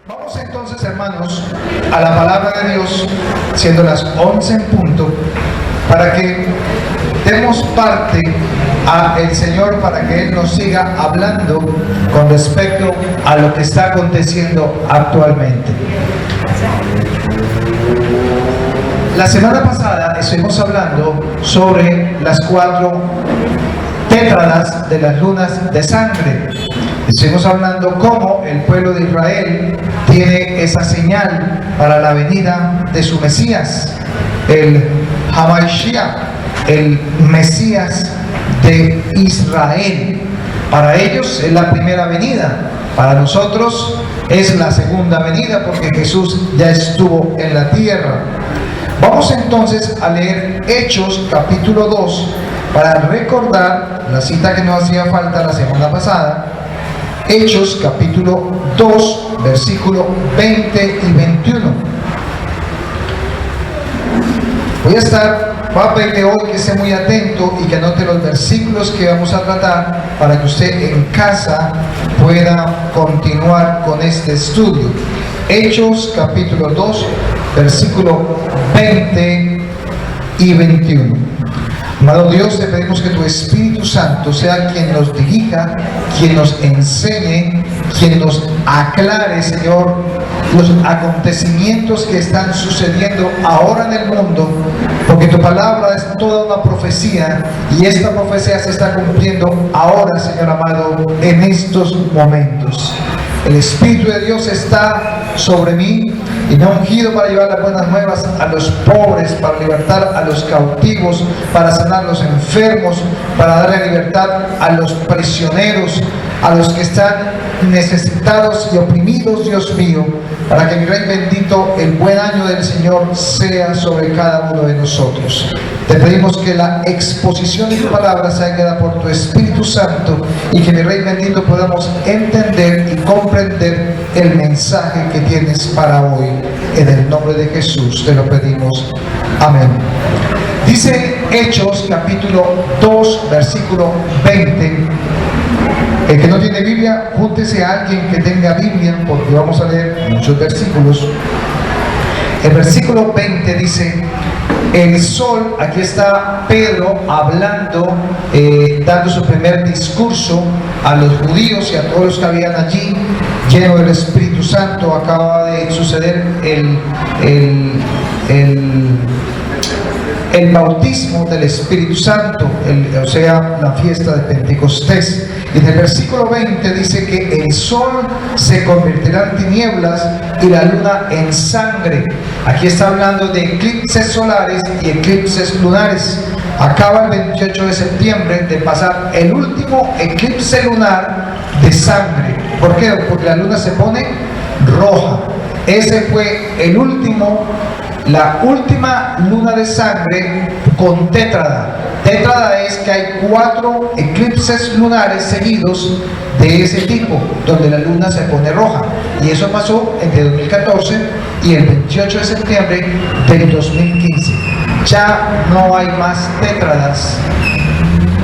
Vamos entonces, hermanos, a la palabra de Dios, siendo las 11 en punto, para que demos parte al Señor, para que Él nos siga hablando con respecto a lo que está aconteciendo actualmente. La semana pasada estuvimos hablando sobre las 4 tétradas de las lunas de sangre. Estuvimos hablando cómo el pueblo de Israel tiene esa señal para la venida de su Mesías, el Hamashiach, el Mesías de Israel. Para ellos es la primera venida, para nosotros es la segunda venida, porque Jesús ya estuvo en la tierra. Vamos entonces a leer Hechos capítulo 2 para recordar la cita que nos hacía falta la semana pasada. Hechos capítulo 2 versículo 20 y 21. Voy a pedirle hoy que esté muy atento y que anote los versículos que vamos a tratar para que usted en casa pueda continuar con este estudio. Hechos capítulo 2 versículo 20 y 21. Amado Dios, te pedimos que tu Espíritu Santo sea quien nos dirija, quien nos enseñe, quien nos aclare, Señor, los acontecimientos que están sucediendo ahora en el mundo, porque tu palabra es toda una profecía y esta profecía se está cumpliendo ahora, Señor amado, en estos momentos. El Espíritu de Dios está sobre mí y me ha ungido para llevar las buenas nuevas a los pobres, para libertar a los cautivos, para sanar a los enfermos, para darle libertad a los prisioneros, a los que están necesitados y oprimidos, Dios mío, para que mi Rey bendito, el buen año del Señor sea sobre cada uno de nosotros. Te pedimos que la exposición de tu palabra sea guiada por tu Espíritu Santo y que mi Rey bendito podamos entender y comprender el mensaje que tienes para hoy. En el nombre de Jesús te lo pedimos. Amén. Dice Hechos capítulo 2 versículo 20. El que no tiene Biblia, júntese a alguien que tenga Biblia, porque vamos a leer muchos versículos. El versículo 20 dice: el sol, aquí está Pedro hablando, dando su primer discurso a los judíos y a todos los que habían allí, lleno del Espíritu Santo. Acaba de suceder el bautismo del Espíritu Santo, o sea, la fiesta de Pentecostés. Y en el versículo 20 dice que el sol se convertirá en tinieblas y la luna en sangre. Aquí está hablando de eclipses solares y eclipses lunares. Acaba el 28 de septiembre de pasar el último eclipse lunar de sangre. ¿Por qué? Porque la luna se pone roja. Ese fue la última luna de sangre con tétrada. Tétrada es que hay 4 eclipses lunares seguidos de ese tipo, donde la luna se pone roja. Y eso pasó entre 2014 y el 28 de septiembre del 2015. Ya no hay más tétradas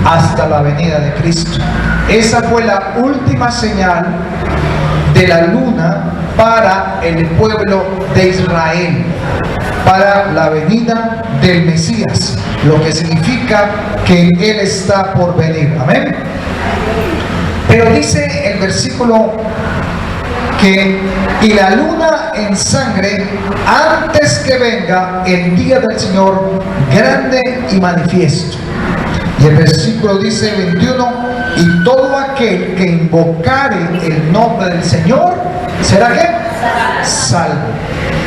hasta la venida de Cristo. Esa fue la última señal de la luna para el pueblo de Israel, para la venida del Mesías, lo que significa que Él está por venir. Amén. Pero dice el versículo que y la luna en sangre antes que venga el día del Señor grande y manifiesto. Y el versículo dice 21: y todo aquel que invocare el nombre del Señor será ¿qué? Salvo.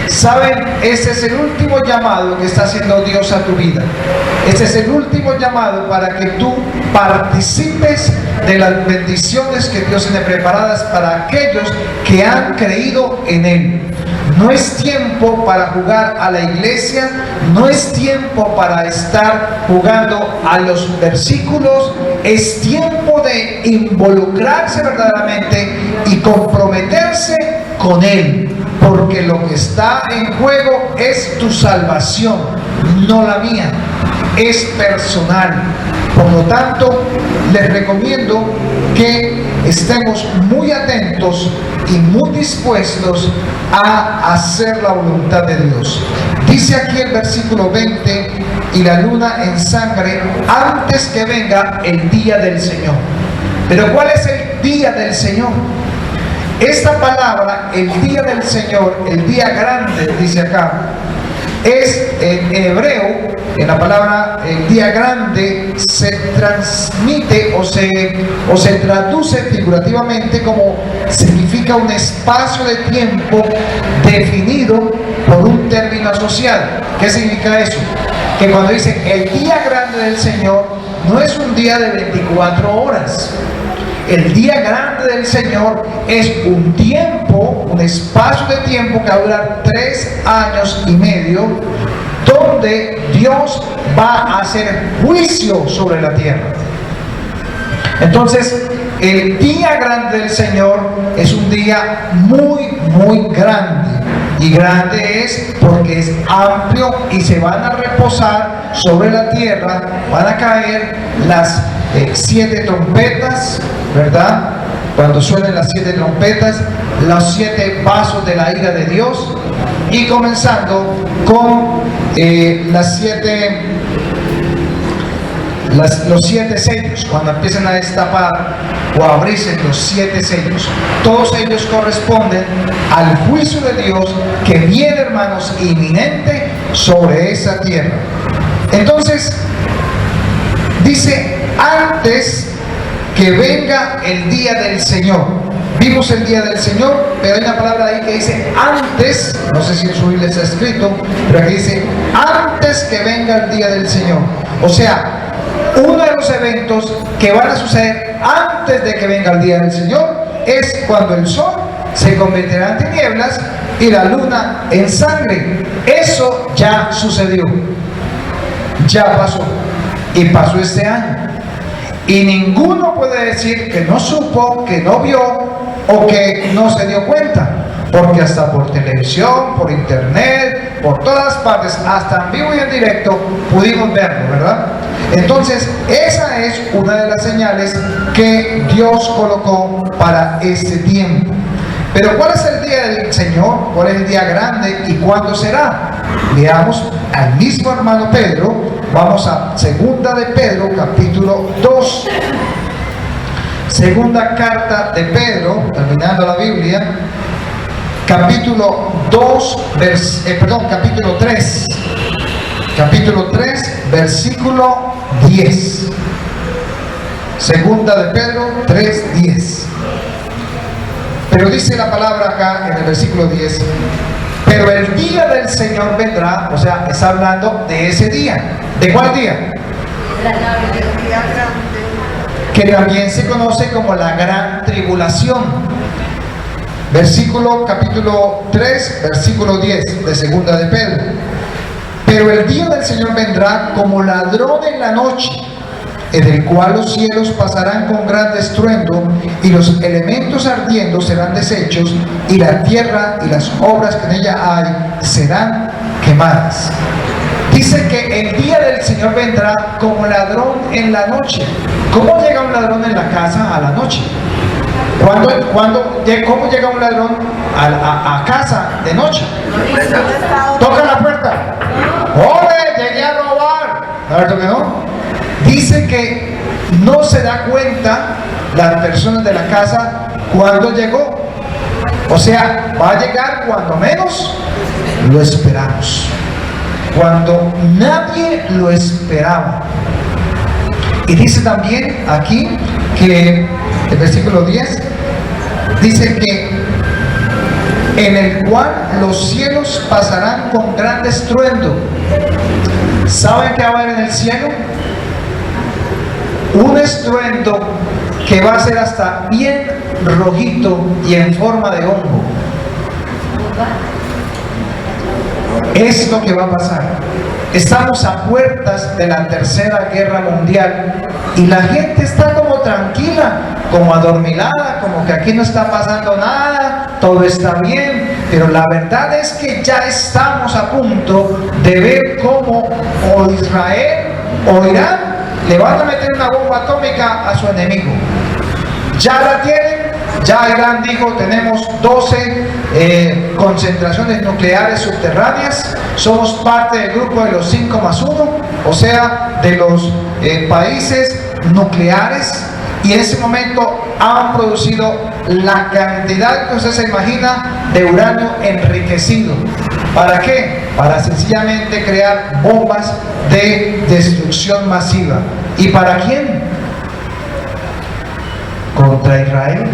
¿Saben? Ese es el último llamado que está haciendo Dios a tu vida. Ese es el último llamado para que tú participes de las bendiciones que Dios tiene preparadas para aquellos que han creído en Él. No es tiempo para jugar a la iglesia, no es tiempo para estar jugando a los versículos, es tiempo de involucrarse verdaderamente y comprometerse con Él, porque lo que está en juego es tu salvación, no la mía, es personal. Por lo tanto, les recomiendo que estemos muy atentos y muy dispuestos a hacer la voluntad de Dios. Dice aquí el versículo 20, y la luna en sangre antes que venga el día del Señor. Pero ¿cuál es el día del Señor? Esta palabra, el día del Señor, el día grande, dice acá, es en hebreo, en la palabra el día grande se transmite o se traduce figurativamente como significa un espacio de tiempo definido por un término asociado. ¿Qué significa eso? Que cuando dice el día grande del Señor, no es un día de 24 horas. El día grande del Señor es un tiempo, un espacio de tiempo que va a durar 3 años y medio, donde Dios va a hacer juicio sobre la tierra. Entonces, el día grande del Señor es un día muy, muy grande. Y grande es porque es amplio y se van a reposar sobre la tierra, van a caer las 7 trompetas, ¿verdad? Cuando suenen las 7 trompetas, los 7 vasos de la ira de Dios, y comenzando con los 7 sellos, cuando empiezan a destapar o a abrirse los 7 sellos. Todos ellos corresponden al juicio de Dios que viene, hermanos, inminente sobre esa tierra. Entonces, dice, antes que venga el día del Señor. Vimos el día del Señor, pero hay una palabra ahí que dice antes, no sé si en su Biblia está escrito, pero aquí dice antes que venga el día del Señor. O sea, uno de los eventos que van a suceder antes de que venga el día del Señor es cuando el sol se convertirá en tinieblas y la luna en sangre. Eso ya sucedió, ya pasó, y pasó este año. Y ninguno puede decir que no supo, que no vio o que no se dio cuenta, porque hasta por televisión, por internet, por todas partes, hasta en vivo y en directo pudimos verlo, ¿verdad? Entonces, esa es una de las señales que Dios colocó para este tiempo. Pero ¿cuál es el día del Señor? ¿Cuál es el día grande y cuándo será? Leamos al mismo hermano Pedro. Vamos a Segunda de Pedro, capítulo 2. Segunda carta de Pedro, terminando la Biblia, capítulo 3. Capítulo 3, versículo 10. Segunda de Pedro 3:10. Pero dice la palabra acá en el versículo 10, pero el día del Señor vendrá, o sea, está hablando de ese día. ¿De cuál día? Que también se conoce como la gran tribulación. Capítulo 3, versículo 10 de Segunda de Pedro. Pero el día del Señor vendrá como ladrón en la noche, en el cual los cielos pasarán con gran estruendo, y los elementos ardiendo serán deshechos, y la tierra y las obras que en ella hay serán quemadas. Dice que el día del Señor vendrá como ladrón en la noche. ¿Cómo llega un ladrón en la casa a la noche? ¿Cómo llega un ladrón a casa de noche? Toca la puerta. ¡Ole, llegué a robar! ¿La verdad que no? Dice que no se da cuenta las personas de la casa cuando llegó. O sea, va a llegar cuando menos lo esperamos, cuando nadie lo esperaba. Y dice también aquí que el versículo 10 dice que en el cual los cielos pasarán con gran estruendo. ¿Saben qué va a haber en el cielo? Un estruendo que va a ser hasta bien rojito y en forma de hongo. Es lo que va a pasar. Estamos a puertas de la Tercera Guerra Mundial y la gente está como tranquila, como adormilada, como que aquí no está pasando nada, todo está bien, pero la verdad es que ya estamos a punto de ver cómo o Israel o Irán le van a meter una bomba atómica a su enemigo. Ya la tienen. Ya Irán dijo, tenemos 12 concentraciones nucleares subterráneas. Somos parte del grupo de los 5+1, o sea, de los países nucleares. Y en ese momento han producido la cantidad que usted se imagina de uranio enriquecido. ¿Para qué? Para sencillamente crear bombas de destrucción masiva. ¿Y para quién? Contra Israel.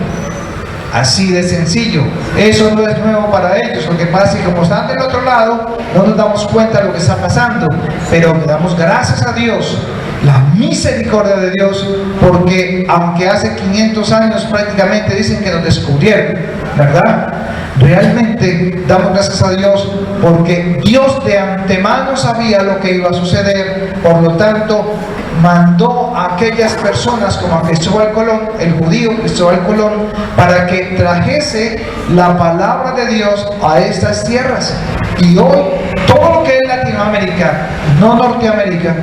Así de sencillo. Eso no es nuevo para ellos. Lo que pasa es que como están del otro lado, no nos damos cuenta de lo que está pasando. Pero le damos gracias a Dios, la misericordia de Dios, porque aunque hace 500 años prácticamente dicen que nos descubrieron, ¿verdad? Realmente damos gracias a Dios porque Dios de antemano sabía lo que iba a suceder. Por lo tanto, mandó a aquellas personas como a Cristóbal Colón, el judío Cristóbal Colón, para que trajese la palabra de Dios a estas tierras. Y hoy todo lo que es Latinoamérica, no Norteamérica,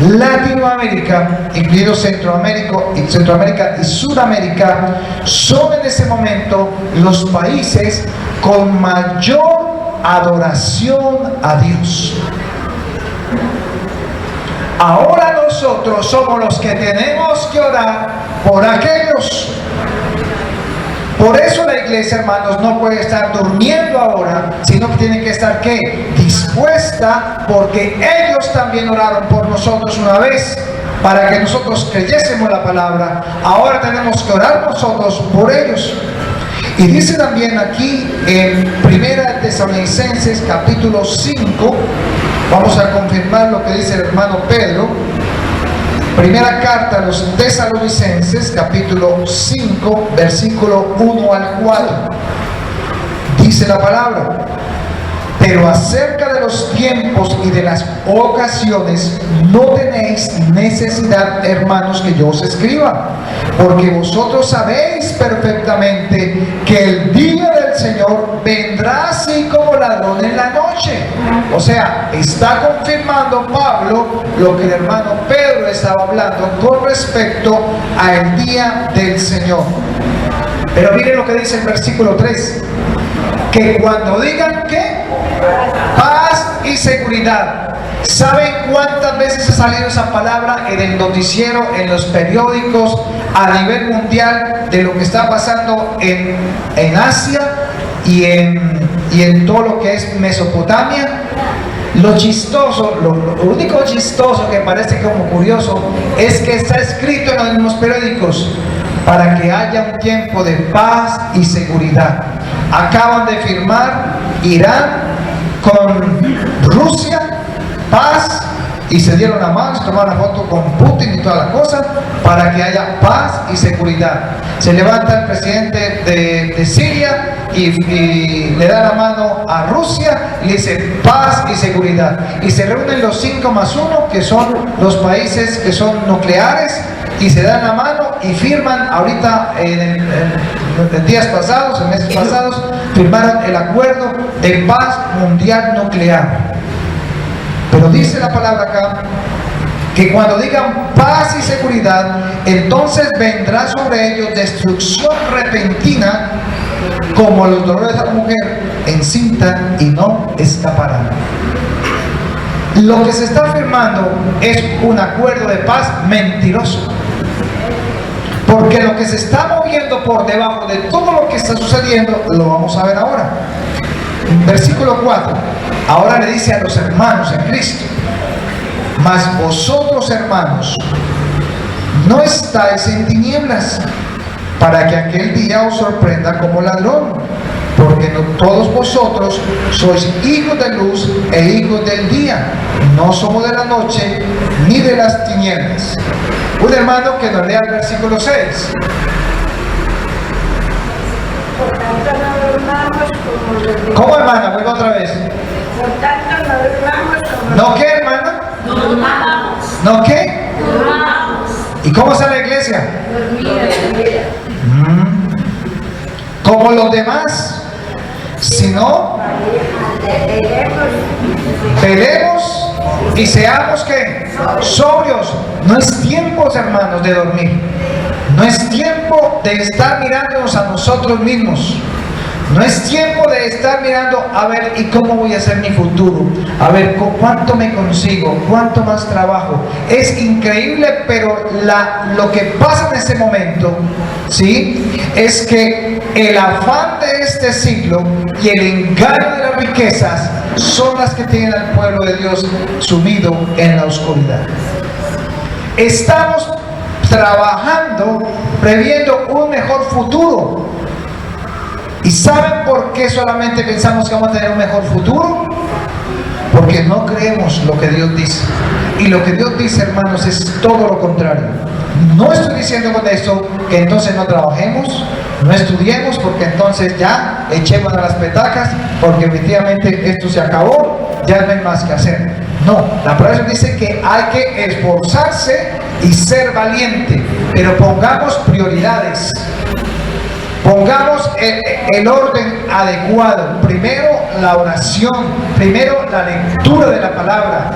Latinoamérica, incluido Centroamérica y Sudamérica, son en ese momento los países con mayor adoración a Dios. Ahora nosotros somos los que tenemos que orar por aquellos. Por eso la iglesia, hermanos, no puede estar durmiendo ahora, sino que tiene que estar, ¿qué? Dispuesta, porque ellos también oraron por nosotros una vez, para que nosotros creyésemos la palabra. Ahora tenemos que orar nosotros por ellos. Y dice también aquí en 1 Tesalonicenses capítulo 5, vamos a confirmar lo que dice el hermano Pedro. Primera carta a los Tesalonicenses, capítulo 5, versículo 1 al 4. Dice la palabra: pero acerca de los tiempos y de las ocasiones no tenéis necesidad, hermanos, que yo os escriba, porque vosotros sabéis perfectamente que el día del Señor vendrá así como ladrón en la noche. O sea, está confirmando Pablo lo que el hermano Pedro estaba hablando con respecto al día del Señor. Pero miren lo que dice el versículo 3: que cuando digan que paz y seguridad. ¿Saben cuántas veces ha salido esa palabra en el noticiero, en los periódicos, a nivel mundial, de lo que está pasando en Asia y en todo lo que es Mesopotamia? Lo chistoso, lo único chistoso que parece como curioso, es que está escrito en los mismos periódicos: para que haya un tiempo de paz y seguridad. Acaban de firmar Irán con Rusia, paz, y se dieron la mano, se tomaron la foto con Putin y toda la cosa, para que haya paz y seguridad. Se levanta el presidente de Siria y le da la mano a Rusia y le dice paz y seguridad. Y se reúnen los 5+1, que son los países que son nucleares, y se dan la mano y firman. Ahorita en días pasados, en meses pasados, firmaron el acuerdo de paz mundial nuclear. Pero dice la palabra acá que cuando digan paz y seguridad, entonces vendrá sobre ellos destrucción repentina, como los dolores de la mujer encinta, y no escaparán. Lo que se está firmando es un acuerdo de paz mentiroso, porque lo que se está moviendo por debajo de todo lo que está sucediendo lo vamos a ver ahora. Versículo 4. Ahora le dice a los hermanos en Cristo: mas vosotros, hermanos, no estáis en tinieblas, para que aquel día os sorprenda como ladrón, porque no todos vosotros sois hijos de luz e hijos del día, no somos de la noche ni de las tinieblas. Un hermano que nos lea el versículo 6. Por tanto, no durmamos como los demás. ¿Cómo, hermana? Vuelvo otra vez. Por tanto, no durmamos como ¿No qué, hermana? durmamos. ¿No qué? Durmamos. ¿Y cómo está la iglesia? Dormir. Como los demás, sino velemos y seamos ¿qué? Sobrios. No es tiempo, hermanos, de dormir. No es tiempo de estar mirándonos a nosotros mismos. No es tiempo de estar mirando, a ver, ¿y cómo voy a hacer mi futuro? A ver, ¿cuánto me consigo? ¿Cuánto más trabajo? Es increíble, pero lo que pasa en ese momento, ¿sí? Es que el afán de este siglo y el engaño de las riquezas son las que tienen al pueblo de Dios sumido en la oscuridad. Estamos trabajando, previendo un mejor futuro. ¿Y saben por qué solamente pensamos que vamos a tener un mejor futuro? Porque no creemos lo que Dios dice. Y lo que Dios dice, hermanos, es todo lo contrario. No estoy diciendo con esto que entonces no trabajemos, no estudiemos, porque entonces ya echemos a las petacas, porque efectivamente esto se acabó, ya no hay más que hacer. No, la palabra dice que hay que esforzarse y ser valiente, pero pongamos prioridades. Pongamos el orden adecuado. Primero la oración, primero la lectura de la palabra.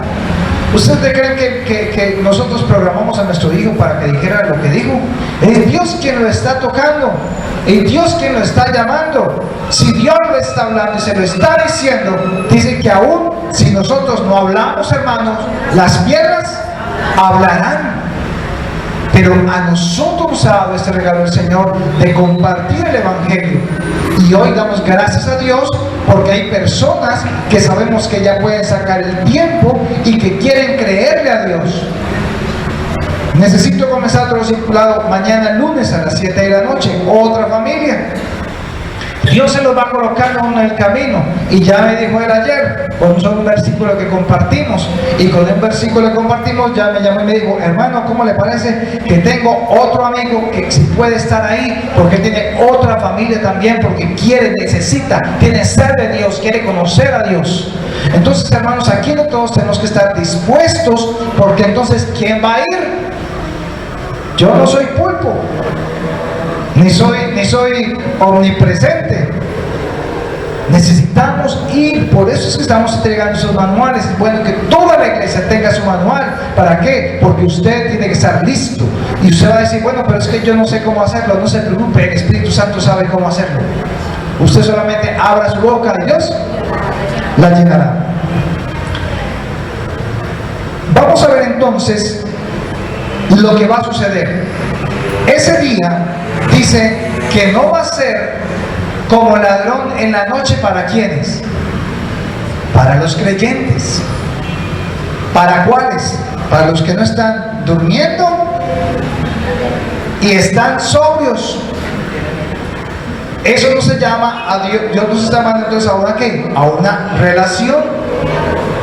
¿Ustedes creen que nosotros programamos a nuestro hijo para que dijera lo que dijo? Es Dios quien lo está tocando, es Dios quien lo está llamando. Si Dios lo está hablando y se lo está diciendo, dice que aún si nosotros no hablamos, hermanos, las piedras hablarán. Pero a nosotros nos ha dado este regalo del Señor de compartir el Evangelio. Y hoy damos gracias a Dios porque hay personas que sabemos que ya pueden sacar el tiempo y que quieren creerle a Dios. Necesito comenzar otro discipulado mañana lunes a las 7 de la noche. Otra familia. Dios se los va colocando en el camino. Y ya me dijo él ayer, con un versículo que compartimos, y con un versículo que compartimos, ya me llamó y me dijo: hermano, ¿cómo le parece que tengo otro amigo que si puede estar ahí? Porque tiene otra familia también, porque quiere, necesita, tiene sed de Dios, quiere conocer a Dios. Entonces, hermanos, aquí no todos tenemos que estar dispuestos, porque entonces, ¿quién va a ir? Yo no soy pulpo, ni soy omnipresente. Necesitamos ir. Por eso es que estamos entregando esos manuales. Es bueno que toda la iglesia tenga su manual. ¿Para qué? Porque usted tiene que estar listo. Y usted va a decir: bueno, pero es que yo no sé cómo hacerlo. No se preocupe, el Espíritu Santo sabe cómo hacerlo. Usted solamente abra su boca y Dios la llenará. Vamos a ver entonces lo que va a suceder. Ese día dice que no va a ser como ladrón en la noche. ¿Para quiénes? Para los creyentes. ¿Para cuáles? Para los que no están durmiendo y están sobrios. Eso no se llama a Dios. Dios nos está mandando entonces a una ¿qué? A una relación,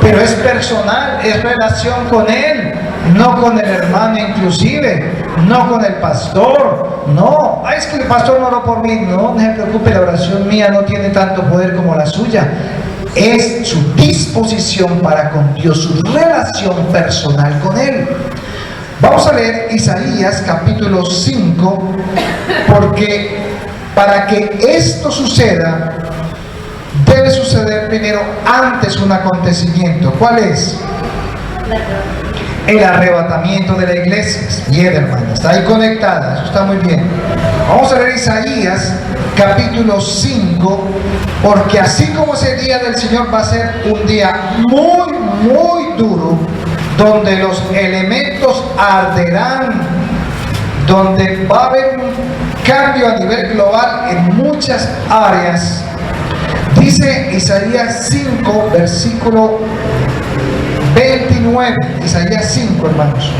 pero es personal, es relación con Él, no con el hermano inclusive, no con el pastor. No, es que el pastor no oró por mí. No se preocupe, la oración mía no tiene tanto poder como la suya. Es su disposición para con Dios, su relación personal con Él. Vamos a leer Isaías capítulo 5, porque para que esto suceda, debe suceder primero antes un acontecimiento. ¿Cuál es? El arrebatamiento de la iglesia. Bien, hermana, está ahí conectada, eso está muy bien. Vamos a leer Isaías capítulo 5, porque así como ese día del Señor va a ser un día muy, muy duro, donde los elementos arderán, donde va a haber un cambio a nivel global en muchas áreas. Dice Isaías 5, versículo 29, Isaías 5, hermanos.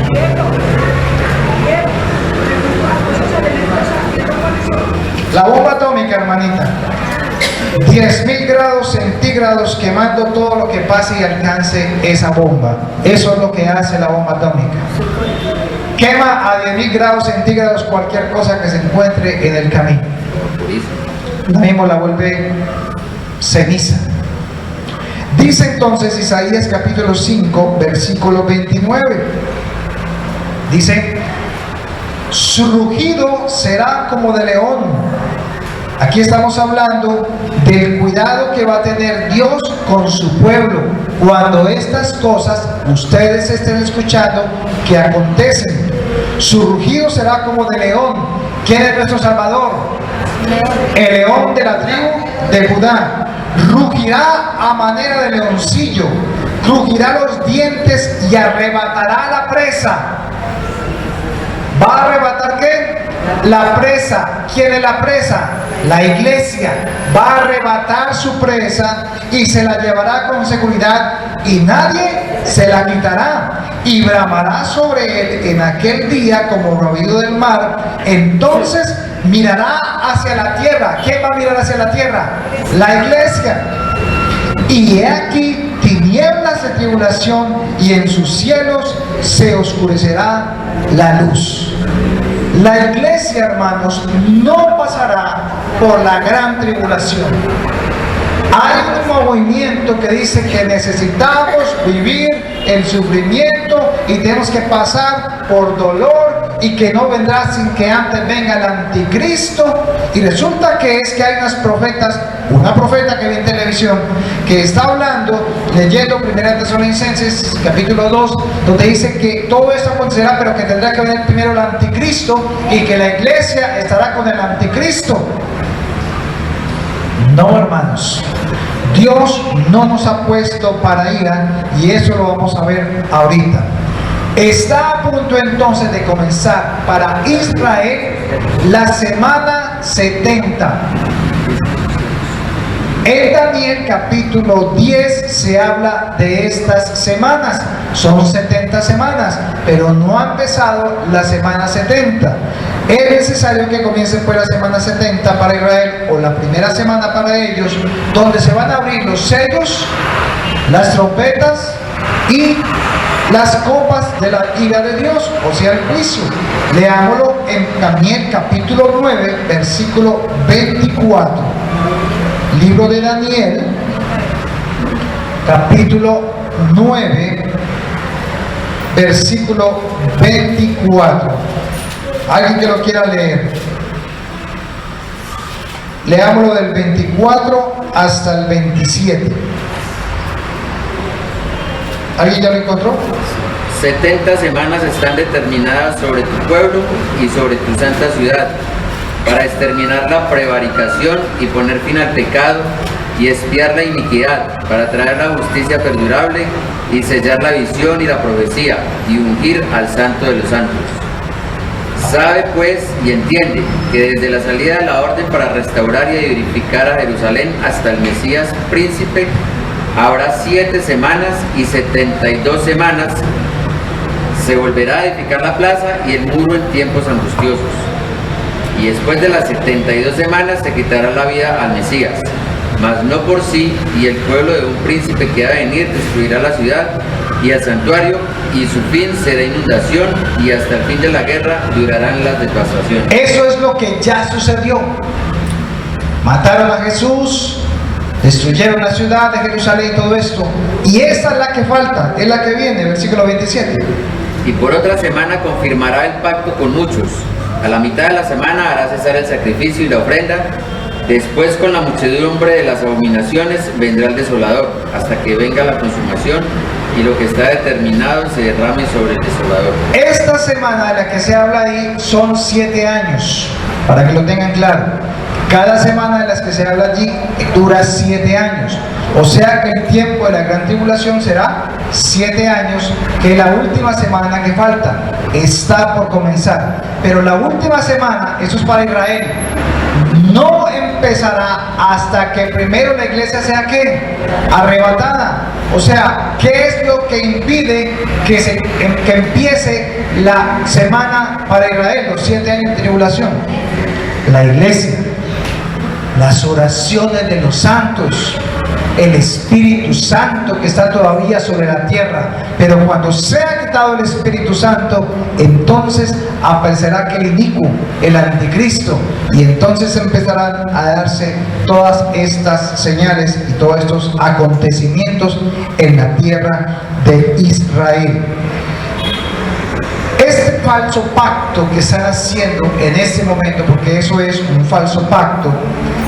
La bomba atómica, hermanita. 10.000 grados centígrados quemando todo lo que pase y alcance esa bomba. Eso es lo que hace la bomba atómica. Quema a 10.000 grados centígrados cualquier cosa que se encuentre en el camino. Lo mismo la vuelve ceniza. Dice entonces Isaías capítulo 5, versículo 29. Dice: su rugido será como de león. Aquí estamos hablando del cuidado que va a tener Dios con su pueblo cuando estas cosas ustedes estén escuchando que acontecen. Su rugido será como de león. ¿Quién es nuestro Salvador? El león de la tribu de Judá. Rugirá a manera de leoncillo, crujirá los dientes y arrebatará la presa. ¿Va a arrebatar qué? La presa. ¿Quién es la presa? La iglesia. Va a arrebatar su presa y se la llevará con seguridad y nadie se la quitará. Y bramará sobre él en aquel día como bramido del mar. Entonces mirará hacia la tierra. ¿Quién va a mirar hacia la tierra? La iglesia. Y he aquí tinieblas de tribulación, y en sus cielos se oscurecerá la luz. La iglesia, hermanos, no pasará por la gran tribulación. Hay un movimiento que dice que necesitamos vivir el sufrimiento y tenemos que pasar por dolor y que no vendrá sin que antes venga el anticristo. Y resulta que es que hay unas profetas, una profeta que vi en televisión que está hablando, leyendo 1 Tesalonicenses capítulo 2, donde dice que todo esto acontecerá, pero que tendrá que venir primero el anticristo y que la iglesia estará con el anticristo. No, hermanos, Dios no nos ha puesto para ira, y eso lo vamos a ver ahorita. Está a punto entonces de comenzar para Israel la semana 70. En Daniel capítulo 10 se habla de estas semanas. Son 70 semanas, pero no ha empezado la semana 70. Es necesario que comience pues la semana 70 para Israel, o la primera semana para ellos, donde se van a abrir los sellos, las trompetas y las copas de la ira de Dios, o sea, el juicio. Leámoslo en Daniel capítulo 9, versículo 24. Libro de Daniel, capítulo 9, versículo 24. ¿Alguien que lo quiera leer? Leámoslo del 24 hasta el 27. ¿Alguien ya lo encontró? 70 semanas están determinadas sobre tu pueblo y sobre tu santa ciudad, para exterminar la prevaricación y poner fin al pecado y expiar la iniquidad, para traer la justicia perdurable y sellar la visión y la profecía y ungir al santo de los santos. Sabe pues y entiende que desde la salida de la orden para restaurar y edificar a Jerusalén hasta el Mesías príncipe habrá 7 semanas y 72 semanas. Se volverá a edificar la plaza y el muro en tiempos angustiosos. Y después de las 72 semanas se quitará la vida al Mesías, mas no por sí, y el pueblo de un príncipe que ha de venir destruirá la ciudad y el santuario, y su fin será inundación, y hasta el fin de la guerra durarán las devastaciones. Eso es lo que ya sucedió. Mataron a Jesús, destruyeron la ciudad de Jerusalén y todo esto. Y esta es la que falta, es la que viene, versículo 27. Y por otra semana confirmará el pacto con muchos. A la mitad de la semana hará cesar el sacrificio y la ofrenda. Después, con la muchedumbre de las abominaciones, vendrá el desolador, hasta que venga la consumación y lo que está determinado se derrame sobre el desolador. Esta semana de la que se habla ahí son 7 años, para que lo tengan claro. Cada semana de las que se habla allí dura 7 años. O sea que el tiempo de la gran tribulación será 7 años, que la última semana que falta está por comenzar. Pero la última semana, eso es para Israel, no empezará hasta que primero la iglesia sea ¿qué? Arrebatada. O sea, ¿qué es lo que impide que empiece la semana para Israel, los 7 años de tribulación? La iglesia, las oraciones de los santos, el Espíritu Santo que está todavía sobre la tierra. Pero cuando sea quitado el Espíritu Santo, entonces aparecerá aquel inicuo, el anticristo, y entonces empezarán a darse todas estas señales y todos estos acontecimientos en la tierra de Israel. Este falso pacto que están haciendo en este momento, porque eso es un falso pacto,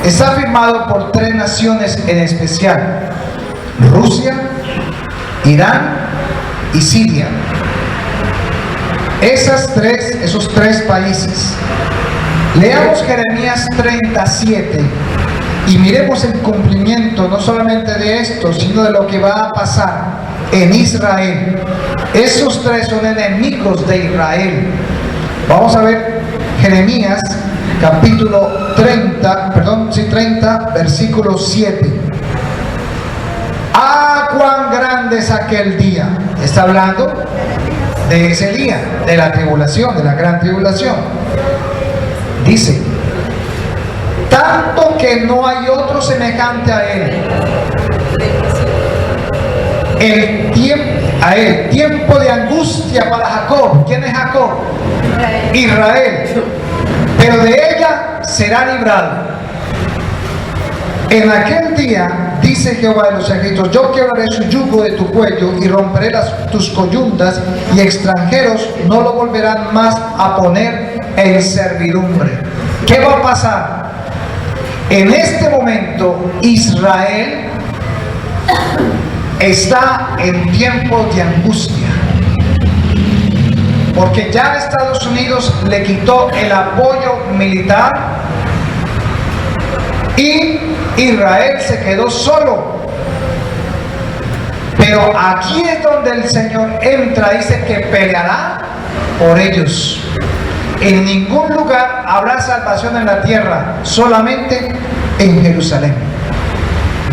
está firmado por 3 naciones en especial: Rusia, Irán y Siria. esos tres países. Leamos Jeremías 37 y miremos el cumplimiento no solamente de esto, sino de lo que va a pasar en Israel. Esos tres son enemigos de Israel. Vamos a ver Jeremías capítulo 30, versículo 7. ¡Ah, cuán grande es aquel día! Está hablando de ese día, de la tribulación, de la gran tribulación. Dice: tanto que no hay otro semejante a él. Tiempo de angustia para Jacob. ¿Quién es Jacob? Israel. Pero de ella será librado. En aquel día, dice Jehová de los ejércitos, yo quebraré su yugo de tu cuello y romperé tus coyundas, y extranjeros no lo volverán más a poner en servidumbre. ¿Qué va a pasar? En este momento Israel está en tiempos de angustia, porque ya Estados Unidos le quitó el apoyo militar y Israel se quedó solo. Pero aquí es donde el Señor entra, dice que peleará por ellos. En ningún lugar habrá salvación en la tierra, solamente en Jerusalén.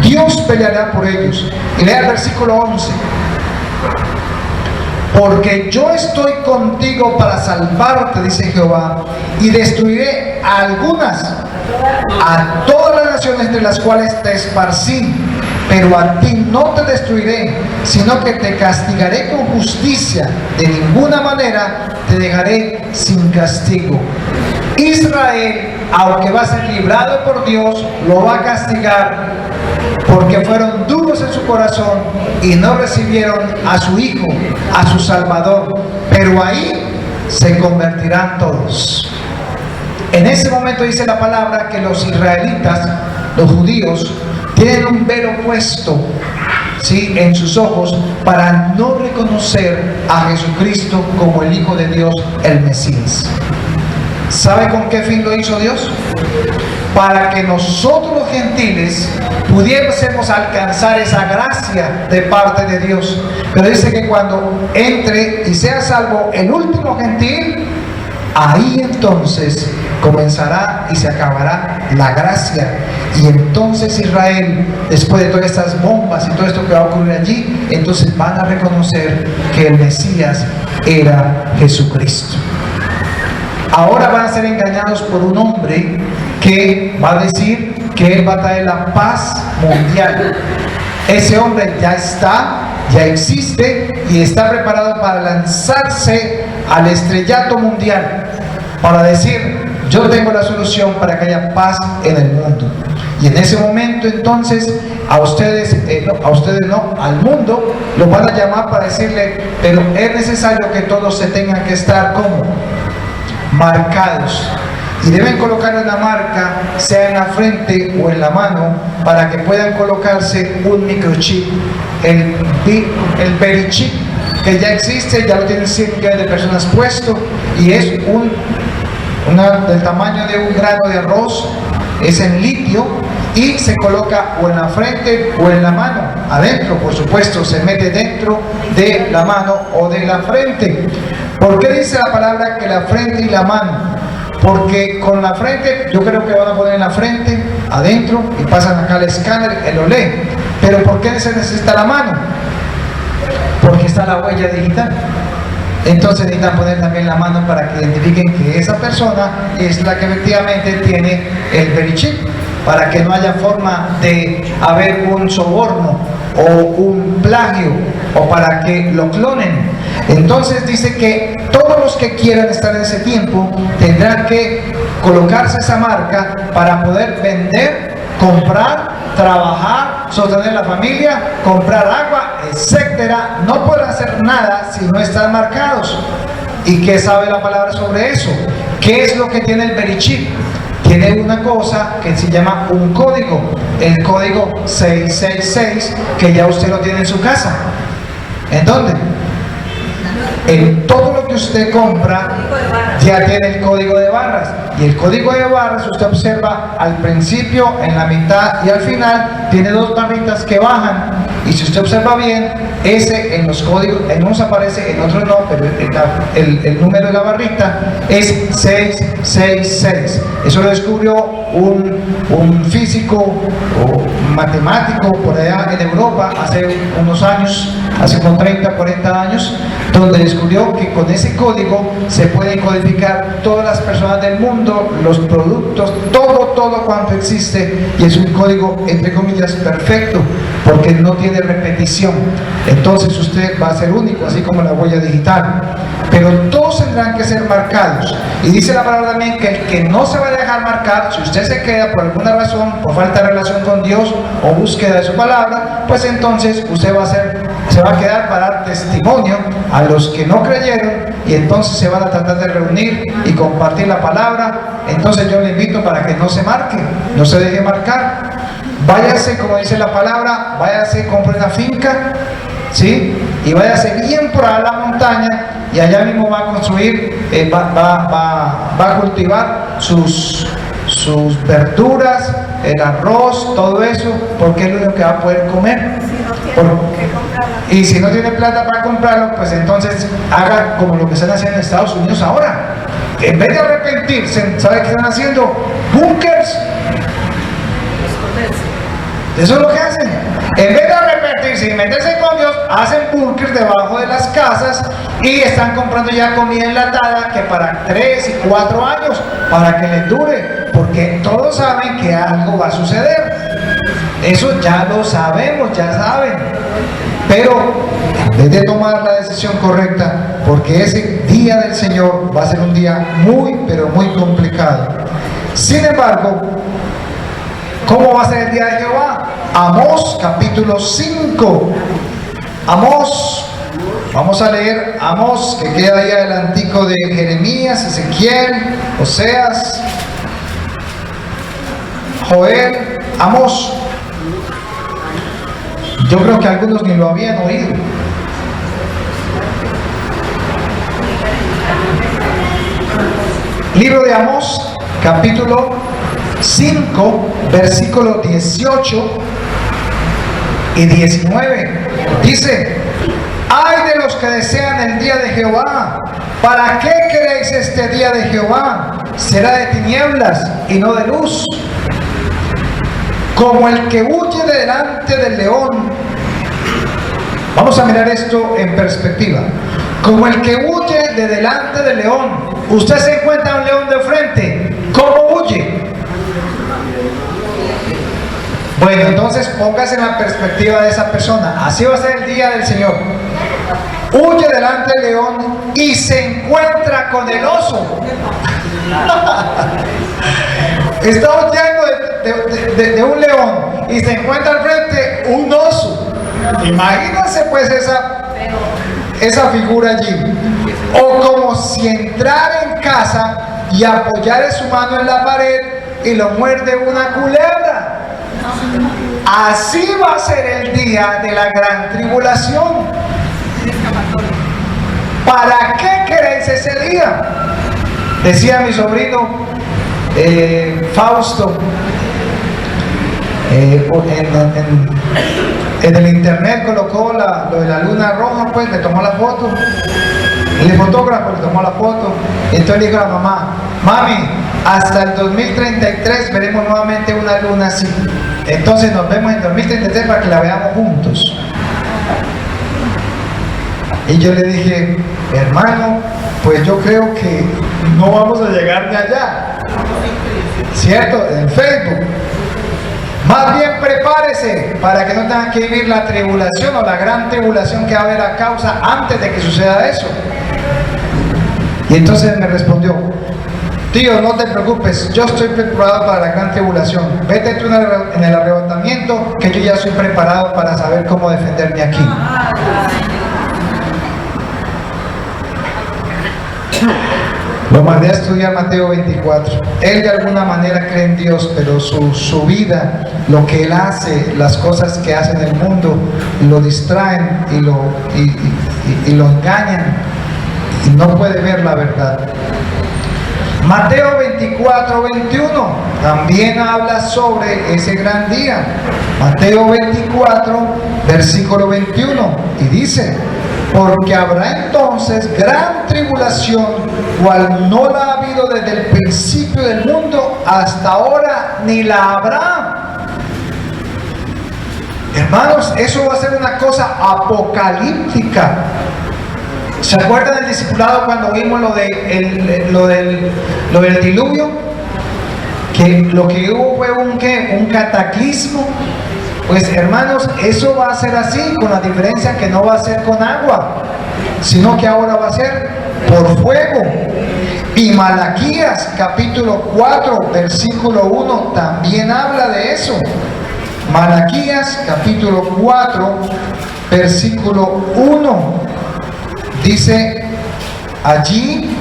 Dios peleará por ellos. Y lea el versículo 11. Porque yo estoy contigo para salvarte, dice Jehová, y destruiré a todas las naciones entre las cuales te esparcí, pero a ti no te destruiré, sino que te castigaré con justicia. De ninguna manera te dejaré sin castigo. Israel, aunque va a ser librado por Dios, lo va a castigar porque fueron duros en su corazón y no recibieron a su Hijo, a su Salvador. Pero ahí se convertirán todos. En ese momento dice la palabra que los israelitas, los judíos, tienen un velo puesto, ¿sí?, en sus ojos para no reconocer a Jesucristo como el Hijo de Dios, el Mesías. ¿Sabe con qué fin lo hizo Dios? Para que nosotros los gentiles pudiésemos alcanzar esa gracia de parte de Dios. Pero dice que cuando entre y sea salvo el último gentil, ahí entonces comenzará y se acabará la gracia. Y entonces Israel, después de todas estas bombas y todo esto que va a ocurrir allí, entonces van a reconocer que el Mesías era Jesucristo. Ahora van a ser engañados por un hombre que va a decir que él va a traer la paz mundial. Ese hombre ya existe y está preparado para lanzarse al estrellato mundial, para decir: yo tengo la solución para que haya paz en el mundo. Y en ese momento entonces al mundo lo van a llamar para decirle: pero es necesario que todos se tengan que estar como marcados, y deben colocarle la marca, sea en la frente o en la mano, para que puedan colocarse un microchip, el verichip, que ya existe, ya lo tienen 100 millones de personas puesto, y es del tamaño de un grano de arroz, es en litio, y se coloca o en la frente o en la mano, adentro, por supuesto, se mete dentro de la mano o de la frente. ¿Por qué dice la palabra que la frente y la mano? Porque con la frente, yo creo que van a poner en la frente, adentro, y pasan acá el escáner, él lo lee. Pero ¿por qué se necesita la mano? Porque está la huella digital. Entonces necesitan poner también la mano para que identifiquen que esa persona es la que efectivamente tiene el verichip, para que no haya forma de haber un soborno o un plagio, o para que lo clonen. Entonces dice que todos los que quieran estar en ese tiempo tendrán que colocarse esa marca para poder vender, comprar, trabajar, sostener la familia, comprar agua, etcétera. No pueden hacer nada si no están marcados. ¿Y qué sabe la palabra sobre eso? ¿Qué es lo que tiene el verichip? Tiene una cosa que se llama un código, el código 666, que ya usted lo tiene en su casa. ¿En dónde? En todo lo que usted compra ya tiene el código de barras, y el código de barras usted observa al principio, en la mitad y al final tiene dos barritas que bajan, y si usted observa bien, ese en los códigos, en unos aparece, en otros no, pero el número de la barrita es 666. Eso lo descubrió un físico o matemático por allá en Europa hace unos años, hace como 30, 40 años, donde descubrió que con ese código se pueden codificar todas las personas del mundo, los productos, todo cuanto existe, y es un código entre comillas perfecto, porque no tiene repetición. Entonces usted va a ser único, así como la huella digital, pero todos tendrán que ser marcados. Y dice la palabra también que el que no se va a dejar marcar, si usted se queda por alguna razón, por falta de relación con Dios o búsqueda de su palabra, pues entonces usted se va a quedar para dar testimonio a los que no creyeron, y entonces se van a tratar de reunir y compartir la palabra. Entonces yo le invito para que no se marque, no se deje marcar. Váyase, como dice la palabra, váyase, compre una finca, ¿sí? Y váyase bien por allá a la montaña, y allá mismo va a construir, va a cultivar sus verduras, el arroz, todo eso, porque es lo único que va a poder comer. Y si no tiene plata para comprarlo, pues entonces haga como lo que están haciendo en Estados Unidos ahora. En vez de arrepentirse, ¿sabe qué están haciendo? Búnkers. Eso es lo que hacen. En vez de arrepentirse y meterse con Dios, hacen búnkers debajo de las casas y están comprando ya comida enlatada que para 3 y 4 años, para que les dure, porque todos saben que algo va a suceder. Eso ya lo sabemos, ya saben. Pero en vez de tomar la decisión correcta, porque ese día del Señor va a ser un día muy, pero muy complicado. Sin embargo, ¿cómo va a ser el día de Jehová? Amós capítulo 5. Amós, vamos a leer Amós, que queda ahí adelantico de Jeremías, Ezequiel, Oseas, Joel, Amós. Yo creo que algunos ni lo habían oído. Libro de Amós, capítulo 5, versículos 18 y 19. Dice: ¡ay de los que desean el día de Jehová! ¿Para qué queréis este día de Jehová? Será de tinieblas y no de luz. Como el que huye de delante del león. Vamos a mirar esto en perspectiva. Como el que huye de delante del león. Usted se encuentra un león de frente, ¿cómo huye? Bueno, entonces póngase en la perspectiva de esa persona. Así va a ser el día del Señor. Huye delante del león y se encuentra con el oso. Está huyendo de un león y se encuentra al frente un oso. Imagínense pues esa figura allí. O como si entrara en casa y apoyara su mano en la pared y lo muerde una culebra. Así va a ser el día de la gran tribulación. ¿Para qué queréis ese día? Decía mi sobrino Fausto, en el internet colocó lo de la luna roja, pues le tomó la foto. El fotógrafo le tomó la foto. Entonces le dijo a la mamá: mami, hasta el 2033 veremos nuevamente una luna así. Entonces nos vemos en 2033 para que la veamos juntos. Y yo le dije: hermano, pues yo creo que no vamos a llegar de allá, ¿cierto? En Facebook. Más bien prepárese para que no tengan que vivir la tribulación o la gran tribulación que va a haber a causa antes de que suceda eso. Y entonces me respondió: tío, no te preocupes, yo estoy preparado para la gran tribulación. Vete tú en el arrebatamiento, que yo ya estoy preparado para saber cómo defenderme aquí. Lo mandé a estudiar Mateo 24. Él de alguna manera cree en Dios, pero su vida, lo que él hace, las cosas que hace en el mundo, lo distraen y lo engañan. y no puede ver la verdad. Mateo 24, 21 también habla sobre ese gran día. Mateo 24, versículo 21, y dice: porque habrá entonces gran tribulación, cual no la ha habido desde el principio del mundo hasta ahora, ni la habrá. Hermanos, eso va a ser una cosa apocalíptica. ¿Se acuerdan del discipulado cuando vimos lo del diluvio? Que lo que hubo fue un cataclismo. Pues hermanos, eso va a ser así, con la diferencia que no va a ser con agua, sino que ahora va a ser por fuego. Y Malaquías capítulo 4 versículo 1 también habla de eso. Malaquías capítulo 4 versículo 1 dice allí: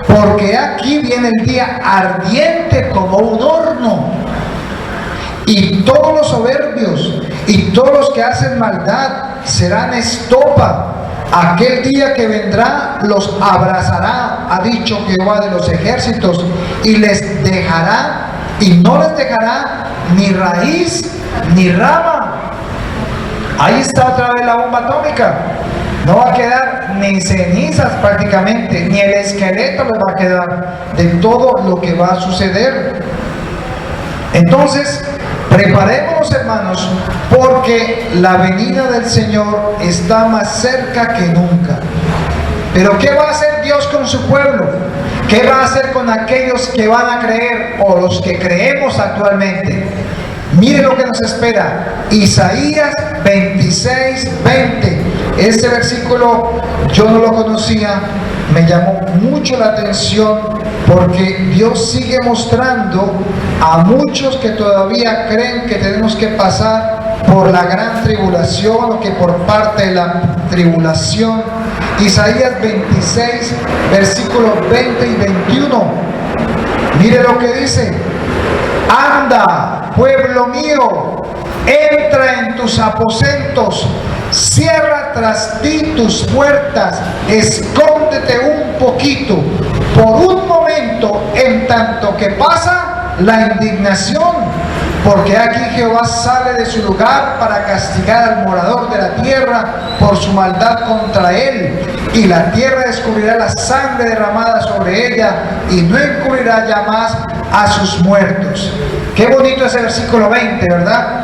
porque aquí viene el día ardiente como un horno, y todos los soberbios y todos los que hacen maldad serán estopa. Aquel día que vendrá los abrazará, ha dicho Jehová de los ejércitos, y les dejará, y no les dejará ni raíz ni rama. Ahí está otra vez la bomba atómica. No va a quedar ni cenizas prácticamente, ni el esqueleto les va a quedar de todo lo que va a suceder. Entonces, preparémonos, hermanos, porque la venida del Señor está más cerca que nunca. Pero ¿qué va a hacer Dios con su pueblo? ¿Qué va a hacer con aquellos que van a creer o los que creemos actualmente? Mire lo que nos espera. Isaías 26, 20. Este versículo yo no lo conocía, me llamó mucho la atención, porque Dios sigue mostrando a muchos que todavía creen que tenemos que pasar por la gran tribulación, o que por parte de la tribulación. Isaías 26, versículos 20 y 21. Mire lo que dice: anda, pueblo mío, entra en tus aposentos, cierra tras ti tus puertas, escóndete un poquito, por un momento, en tanto que pasa la indignación, porque aquí Jehová sale de su lugar para castigar al morador de la tierra por su maldad contra él, y la tierra descubrirá la sangre derramada sobre ella, y no encubrirá ya más a sus muertos. Qué bonito ese versículo 20, ¿verdad?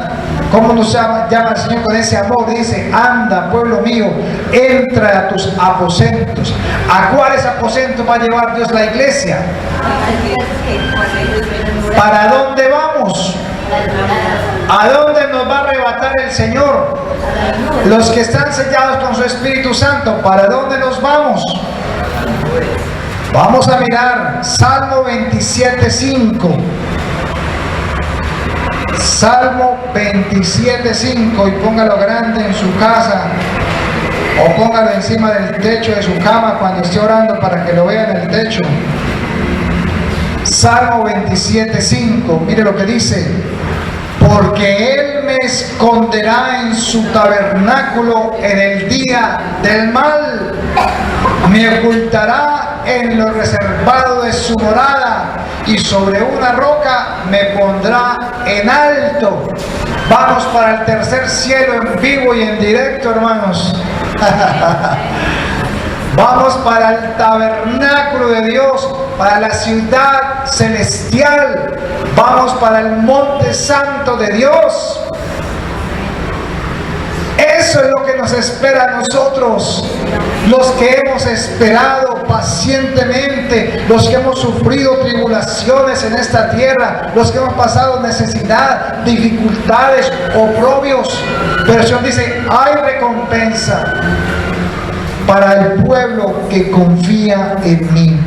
¿Cómo nos llama el Señor con ese amor? Dice: anda, pueblo mío, entra a tus aposentos. ¿A cuáles aposentos va a llevar Dios la iglesia? ¿Para dónde vamos? ¿A dónde nos va a arrebatar el Señor? Los que están sellados con su Espíritu Santo, ¿para dónde nos vamos? Vamos a mirar Salmo 27:5. Salmo 27:5, y póngalo grande en su casa, o póngalo encima del techo de su cama cuando esté orando, para que lo vea en el techo. Salmo 27:5, mire lo que dice: porque Él me esconderá en su tabernáculo en el día del mal, me ocultará en lo reservado de su morada, y sobre una roca me pondrá en alto. Vamos para el tercer cielo en vivo y en directo, hermanos. Vamos para el tabernáculo de Dios, para la ciudad celestial. Vamos para el monte santo de Dios. Eso es lo que nos espera a nosotros, los que hemos esperado pacientemente, los que hemos sufrido tribulaciones en esta tierra, los que hemos pasado necesidad, dificultades, oprobios. Pero el Señor dice: hay recompensa para el pueblo que confía en mí.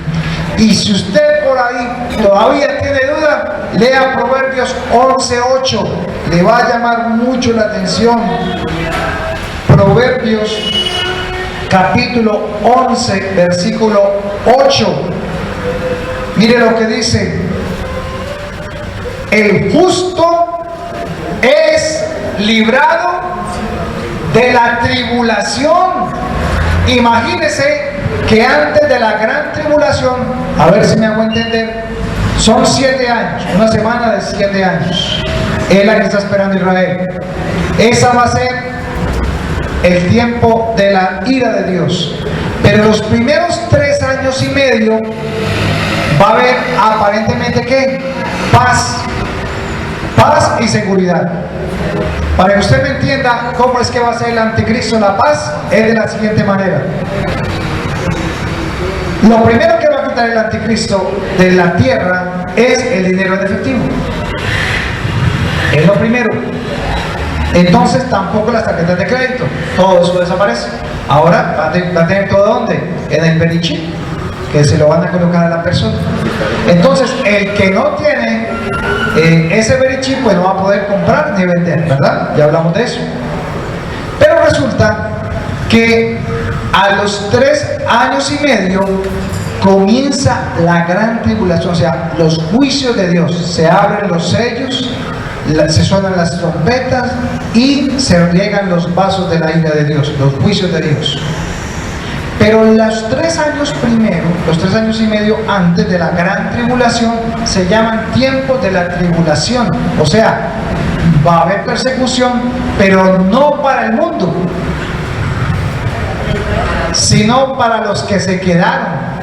Y si usted por ahí todavía tiene duda, lea Proverbios 11:8, le va a llamar mucho la atención. Proverbios capítulo 11, versículo 8. Mire lo que dice: el justo es librado de la tribulación. Imagínese que antes de la gran tribulación, a ver si me hago entender, son 7 años, una semana de 7 años, es la que está esperando Israel. Esa va a ser el tiempo de la ira de Dios. Pero los primeros 3 años y medio va a haber aparentemente ¿qué? Paz y seguridad. Para que usted me entienda cómo es que va a ser el anticristo, la paz es de la siguiente manera. Lo primero que va a quitar el anticristo de la tierra es el dinero en efectivo. Es lo primero. Entonces tampoco las tarjetas de crédito, todo eso desaparece. Ahora va a tener todo ¿dónde? En el berichín, que se lo van a colocar a la persona. Entonces el que no tiene ese berichín pues no va a poder comprar ni vender, ¿verdad? Ya hablamos de eso. Pero resulta que a los 3 años y medio comienza la gran tribulación, o sea, los juicios de Dios. Se abren los sellos, se suenan las trompetas y se riegan los vasos de la ira de Dios, los juicios de Dios. Pero los 3 años primero, los 3 años y medio antes de la gran tribulación, se llaman tiempos de la tribulación. O sea, va a haber persecución, pero no para el mundo, sino para los que se quedaron.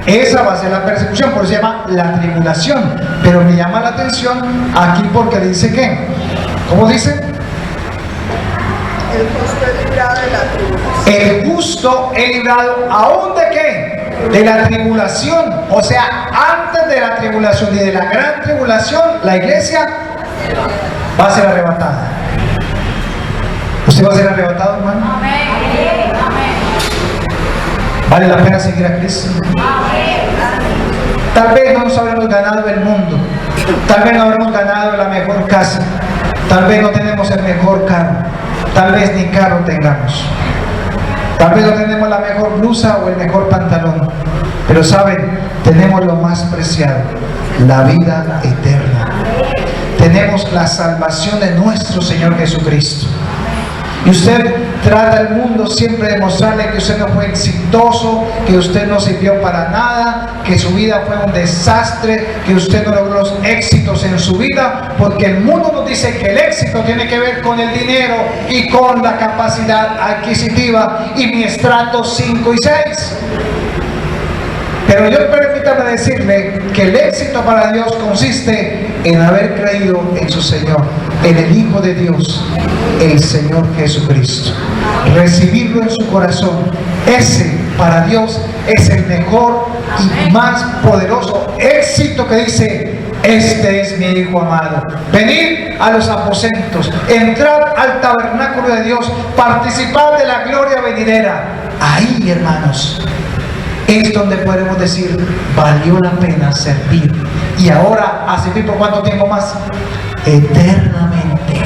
Esa va a ser la persecución, por eso se llama la tribulación. Pero me llama la atención aquí porque dice que, ¿cómo dice? El justo es librado de la tribulación. El justo es librado, ¿aún de qué? De la tribulación. O sea, antes de la tribulación y de la gran tribulación, la iglesia va a ser arrebatada. ¿Usted va a ser arrebatado, hermano? Amén. ¿Vale la pena seguir a Cristo? Tal vez no nos habremos ganado el mundo, tal vez no habremos ganado la mejor casa, tal vez no tenemos el mejor carro, tal vez ni carro tengamos, tal vez no tenemos la mejor blusa o el mejor pantalón, pero saben, tenemos lo más preciado, la vida eterna. Tenemos la salvación de nuestro Señor Jesucristo. Y usted trata al mundo siempre de mostrarle que usted no fue exitoso, que usted no sirvió para nada, que su vida fue un desastre, que usted no logró los éxitos en su vida, porque el mundo nos dice que el éxito tiene que ver con el dinero y con la capacidad adquisitiva y mi estrato 5 y 6. Pero yo permítame decirle que el éxito para Dios consiste en haber creído en su Señor, en el Hijo de Dios, el Señor Jesucristo. Recibirlo en su corazón. Ese para Dios es el mejor y más poderoso éxito que dice: este es mi Hijo amado. Venid a los aposentos, entrad al tabernáculo de Dios, participad de la gloria venidera. Ahí, hermanos, es donde podemos decir: valió la pena servir. Y ahora, ¿a servir por cuánto tiempo más? Eternamente.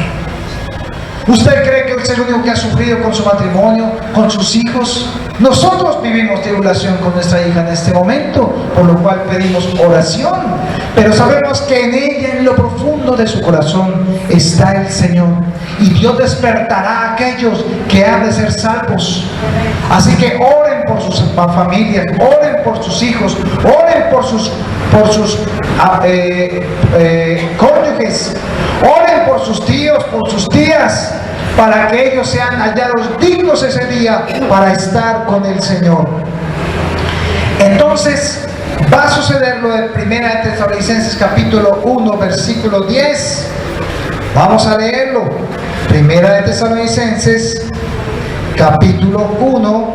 ¿Usted cree que usted es el único que ha sufrido con su matrimonio, con sus hijos? Nosotros vivimos tribulación con nuestra hija en este momento, por lo cual pedimos oración. Pero sabemos que en ella, en lo profundo de su corazón, está el Señor. Y Dios despertará a aquellos que han de ser salvos. Así que oren por sus familias, oren por sus hijos, oren por sus cónyuges, oren por sus tíos, por sus tías, para que ellos sean hallados dignos ese día para estar con el Señor. Entonces va a suceder lo de 1 de Tesalonicenses capítulo 1 versículo 10. Vamos a leerlo. 1 de Tesalonicenses capítulo 1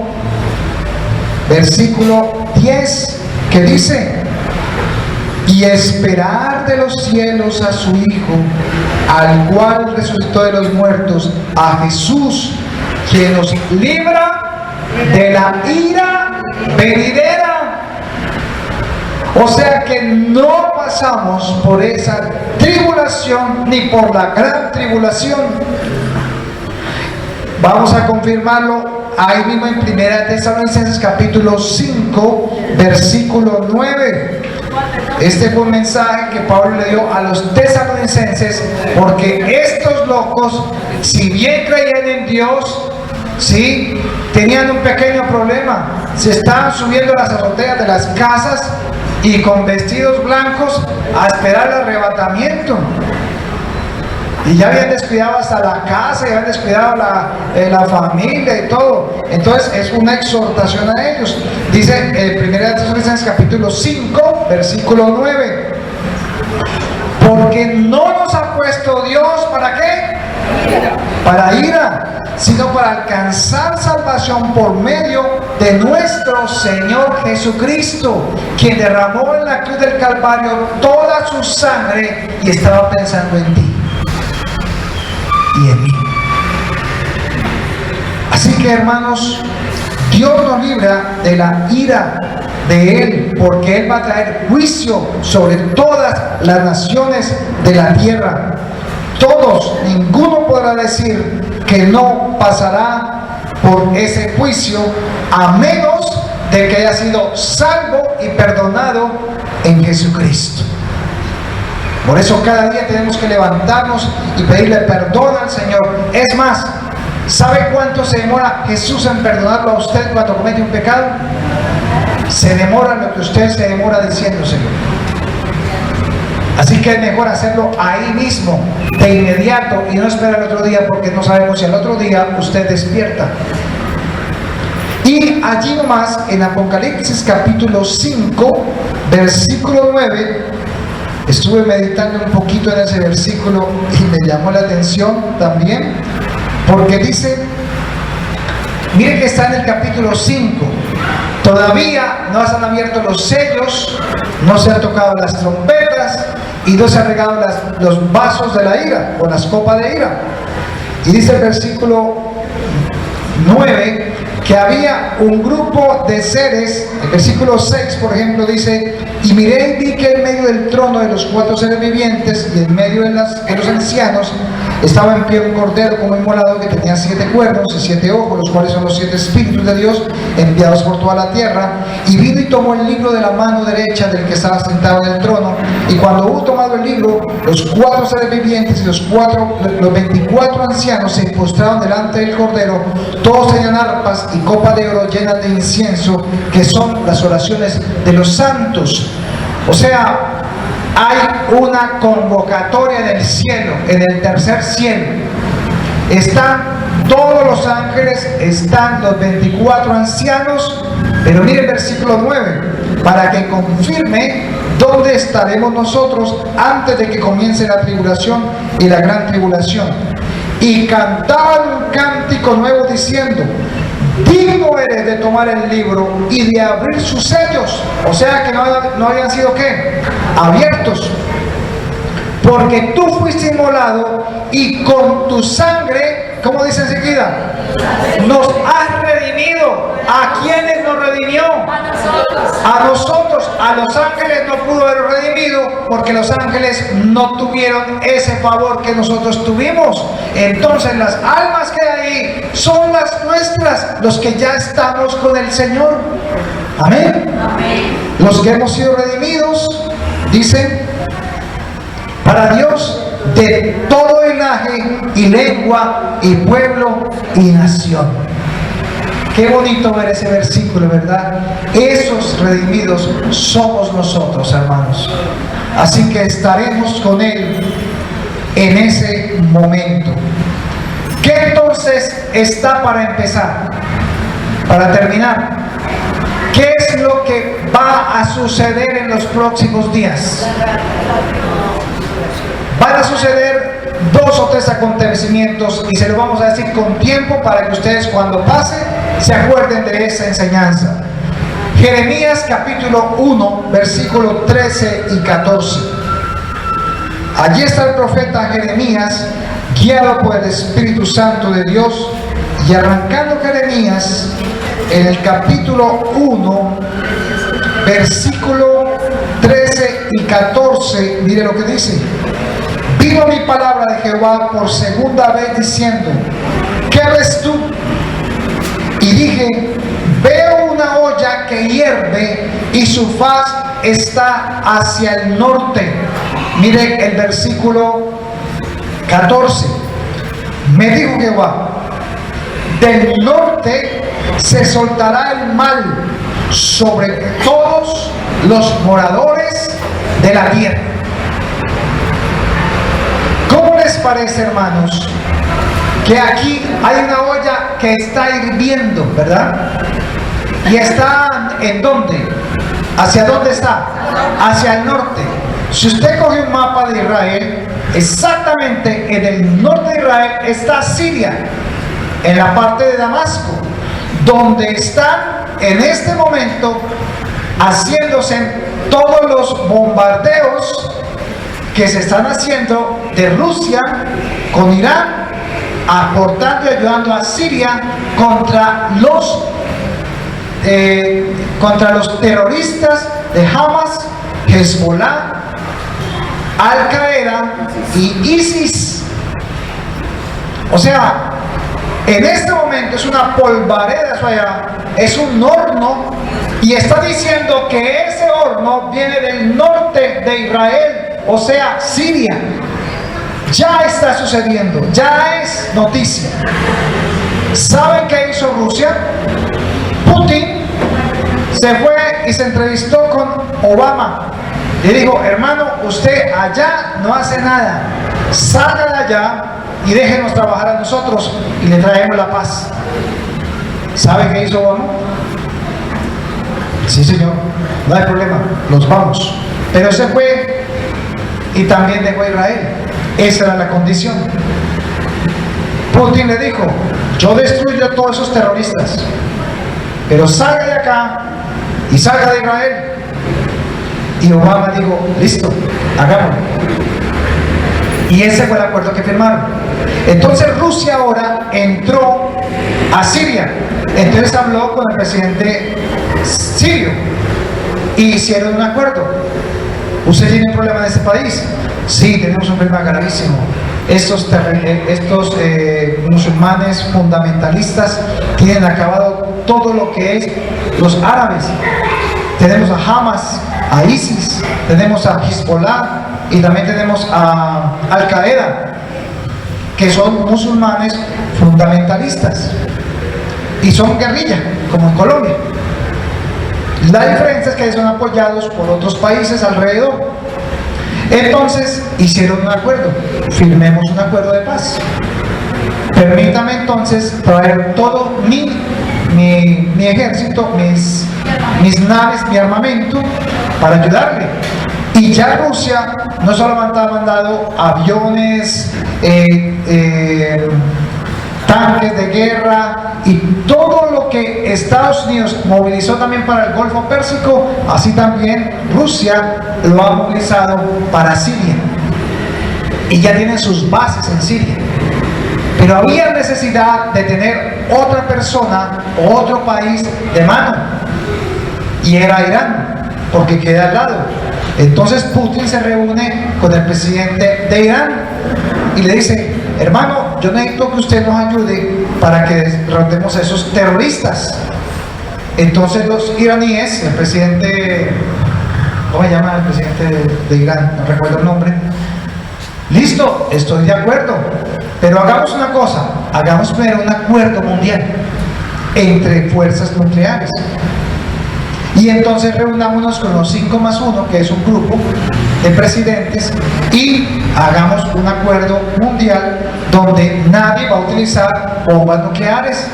versículo 10, que dice: y esperar de los cielos a su Hijo, al cual resucitó de los muertos, a Jesús, quien nos libra de la ira venidera. O sea que no pasamos por esa tribulación ni por la gran tribulación. Vamos a confirmarlo ahí mismo en 1 Tesalonicenses capítulo 5 versículo 9. Este fue un mensaje que Pablo le dio a los tesalonicenses, porque estos locos, si bien creían en Dios, ¿sí? Tenían un pequeño problema. Se estaban subiendo a las azoteas de las casas y con vestidos blancos a esperar el arrebatamiento. Y ya habían descuidado hasta la casa, ya habían descuidado la familia y todo. Entonces es una exhortación a ellos. Dice 1 Tesalonicenses capítulo 5, versículo 9. Porque no nos ha puesto Dios, ¿para qué? Para ira, sino para alcanzar salvación por medio de nuestro Señor Jesucristo, quien derramó en la cruz del Calvario toda su sangre y estaba pensando en ti y en mí. Así que, hermanos, Dios nos libra de la ira de Él, porque Él va a traer juicio sobre todas las naciones de la tierra. Todos, ninguno podrá decir que no pasará por ese juicio, a menos de que haya sido salvo y perdonado en Jesucristo. Por eso cada día tenemos que levantarnos y pedirle perdón al Señor. Es más, ¿sabe cuánto se demora Jesús en perdonarlo a usted cuando comete un pecado? Se demora lo que usted se demora diciéndoselo. Así que es mejor hacerlo ahí mismo, de inmediato, y no esperar el otro día, porque no sabemos si al otro día usted despierta. Y allí nomás, en Apocalipsis capítulo 5, versículo 9, estuve meditando un poquito en ese versículo y me llamó la atención también, porque dice, miren que está en el capítulo 5, todavía no se han abierto los sellos, no se han tocado las trompetas y no se han regado los vasos de la ira o las copas de ira. Y dice el versículo 9 que había un grupo de seres. El versículo 6, por ejemplo, dice: y miré y vi que en medio del trono de los 4 seres vivientes y en medio de los ancianos estaba en pie un cordero como inmolado, que tenía 7 cuernos y 7 ojos, los cuales son los 7 espíritus de Dios enviados por toda la tierra. Y vino y tomó el libro de la mano derecha del que estaba sentado en el trono. Y cuando hubo tomado el libro, los 4 seres vivientes y los 24 ancianos se postraron delante del cordero. Todos tenían arpas y copas de oro llenas de incienso, que son las oraciones de los santos. O sea, hay una convocatoria en el cielo, en el tercer cielo. Están todos los ángeles, están los 24 ancianos, pero mire el versículo 9, para que confirme dónde estaremos nosotros antes de que comience la tribulación y la gran tribulación. Y cantaban un cántico nuevo diciendo: digno eres de tomar el libro y de abrir sus sellos. O sea que no habían sido ¿qué? Abiertos. Porque tú fuiste inmolado y con tu sangre, ¿cómo dice enseguida? Nos has redimido. ¿A quiénes nos redimió? A nosotros. A los ángeles no pudo haber redimido, porque los ángeles no tuvieron ese favor que nosotros tuvimos. Entonces las almas que hay ahí son las nuestras, los que ya estamos con el Señor. Amén. Amén. Los que hemos sido redimidos, dice, para Dios, de todo linaje y lengua y pueblo y nación. Qué bonito ver ese versículo, ¿verdad? Esos redimidos somos nosotros, hermanos. Así que estaremos con Él en ese momento. ¿Qué entonces está para empezar? Para terminar, ¿qué es lo que va a suceder en los próximos días? Van a suceder 2 o 3 acontecimientos, y se los vamos a decir con tiempo para que ustedes, cuando pase, se acuerden de esa enseñanza. Jeremías capítulo 1, versículos 13 y 14. Allí está el profeta Jeremías, guiado por el Espíritu Santo de Dios, y arrancando Jeremías en el capítulo 1, versículo 13 y 14, mire lo que dice: vino mi palabra de Jehová por segunda vez diciendo: ¿qué ves tú? Y dije: veo una olla que hierve y su faz está hacia el norte. Mire el versículo 14. Me dijo Jehová: del norte se soltará el mal sobre todos los moradores de la tierra. ¿Cómo les parece, hermanos, que aquí hay una olla que está hirviendo, verdad? ¿Y está en dónde? ¿Hacia dónde está? Hacia el norte. Si usted coge un mapa de Israel, exactamente en el norte de Israel está Siria, en la parte de Damasco, donde están en este momento haciéndose todos los bombardeos que se están haciendo de Rusia con Irán, aportando y ayudando a Siria contra los terroristas de Hamas, Hezbollah, Al-Qaeda y ISIS. O sea, en este momento es una polvareda, eso allá, es un horno, y está diciendo que ese horno viene del norte de Israel, o sea, Siria. Ya está sucediendo, ya es noticia. ¿Saben qué hizo Rusia? Putin se fue y se entrevistó con Obama. Le dijo: hermano, usted allá no hace nada, salga de allá y déjenos trabajar a nosotros y le traemos la paz. ¿Sabe qué hizo Obama? Sí, señor, no hay problema, nos vamos. Pero se fue y también dejó a Israel. Esa era la condición. Putin le dijo: yo destruyo a todos esos terroristas, pero salga de acá y salga de Israel. Y Obama dijo: listo, hagámoslo. Y ese fue el acuerdo que firmaron. Entonces Rusia ahora entró a Siria. Entonces habló con el presidente sirio y hicieron un acuerdo. ¿Usted tiene un problema en este país? Sí, tenemos un problema gravísimo. Estos musulmanes fundamentalistas tienen acabado todo lo que es los árabes. Tenemos a Hamas, a ISIS, tenemos a Hezbollah y también tenemos a Al-Qaeda, que son musulmanes fundamentalistas y son guerrilla, como en Colombia. La diferencia es que son apoyados por otros países alrededor. Entonces hicieron un acuerdo: firmemos un acuerdo de paz. Permítame entonces traer todo mi ejército, mis naves, mi armamento para ayudarle. Y ya Rusia no solamente ha mandado aviones, tanques de guerra y todo lo que Estados Unidos movilizó también para el Golfo Pérsico, así también Rusia lo ha movilizado para Siria. Y ya tienen sus bases en Siria. Pero había necesidad de tener otra persona o otro país de mano, y era Irán, porque queda al lado. Entonces Putin se reúne con el presidente de Irán y le dice: hermano, yo necesito que usted nos ayude para que derrotemos a esos terroristas. Entonces los iraníes, el presidente, ¿cómo se llama el presidente de Irán? No recuerdo el nombre. Listo, estoy de acuerdo, pero hagamos una cosa, hagamos primero un acuerdo mundial entre fuerzas nucleares. Y entonces reunámonos con los 5+1, que es un grupo de presidentes, y hagamos un acuerdo mundial donde nadie va a utilizar bombas nucleares.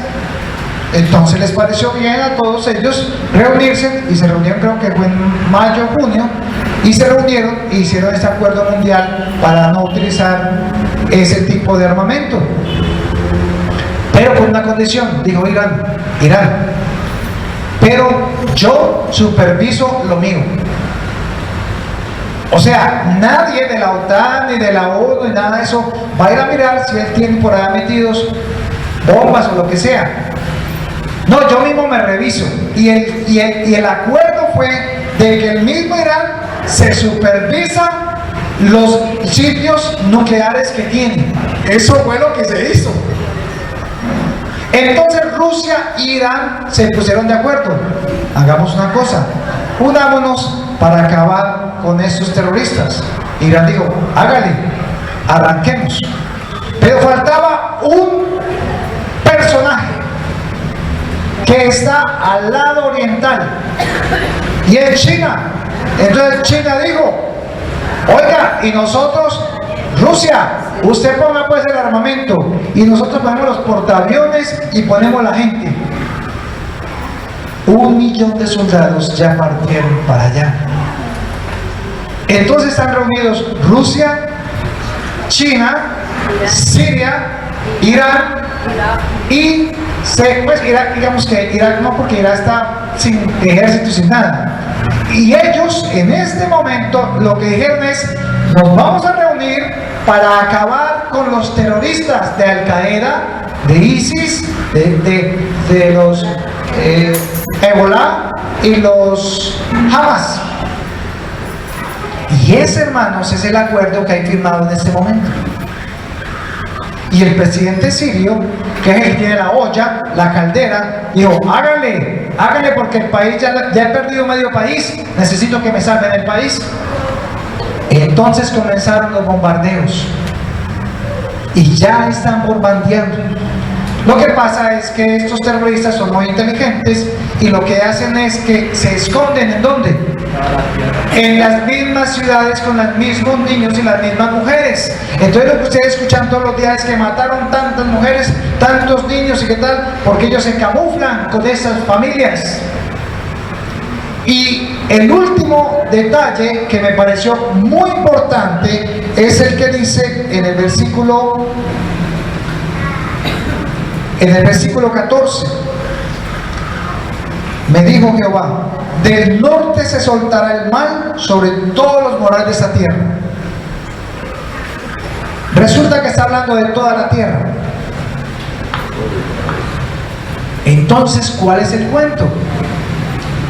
Entonces les pareció bien a todos ellos reunirse, y se reunieron, creo que fue en mayo o junio, y se reunieron e hicieron este acuerdo mundial para no utilizar ese tipo de armamento. Pero con una condición, dijo Irán, pero yo superviso lo mío. O sea, nadie de la OTAN, ni de la ONU, ni nada de eso va a ir a mirar si él tiene por allá metidos bombas o lo que sea. No, yo mismo me reviso. Y el acuerdo fue de que el mismo Irán se supervisa los sitios nucleares que tiene. Eso fue lo que se hizo. Entonces Rusia y Irán se pusieron de acuerdo: hagamos una cosa, unámonos para acabar con estos terroristas. Irán dijo: hágale, arranquemos. Pero faltaba un personaje que está al lado oriental, y es China. Entonces China dijo, oiga, y nosotros, Rusia, usted ponga pues el armamento y nosotros ponemos los portaaviones y ponemos la gente. 1 millón de soldados ya partieron para allá. Entonces están reunidos Rusia, China, Siria, Irán y pues Irak, digamos que Irak no, porque Irak está sin ejército y sin nada. Y ellos en este momento lo que dijeron es, nos vamos a reunir para acabar con los terroristas de Al Qaeda, de ISIS, de los Hezbollah y los Hamas. Y ese, hermanos, es el acuerdo que hay firmado en este momento. Y el presidente sirio, que es el que tiene la olla, la caldera, dijo, háganle porque el país ya he perdido medio país, necesito que me salven el país. Entonces comenzaron los bombardeos y ya están bombardeando. Lo que pasa es que estos terroristas son muy inteligentes y lo que hacen es que se esconden ¿en dónde? En las mismas ciudades con los mismos niños y las mismas mujeres. Entonces lo que ustedes escuchan todos los días es que mataron tantas mujeres, tantos niños y qué tal, porque ellos se camuflan con esas familias. Y el último detalle que me pareció muy importante es el que dice en el versículo 14. Me dijo Jehová, del norte se soltará el mal sobre todos los morales de esta tierra. Resulta que está hablando de toda la tierra. Entonces, ¿cuál es el cuento?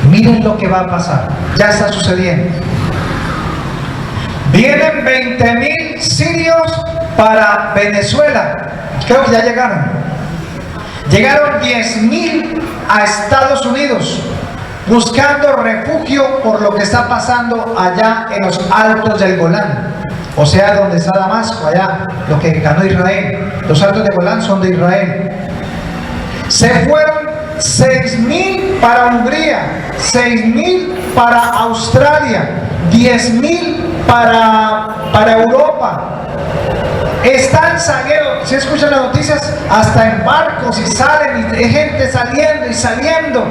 Miren lo que va a pasar. Ya está sucediendo. Vienen 20,000 sirios para Venezuela. Creo que ya llegaron. Llegaron 10,000 a Estados Unidos buscando refugio por lo que está pasando allá en los altos del Golán, o sea, donde está Damasco, allá, lo que ganó Israel. Los altos de Golán son de Israel. Se fueron 6,000 para Hungría, 6,000 para Australia, 10,000 para Europa. Están saliendo, si escuchan las noticias, hasta en barcos y salen, y hay gente saliendo y saliendo.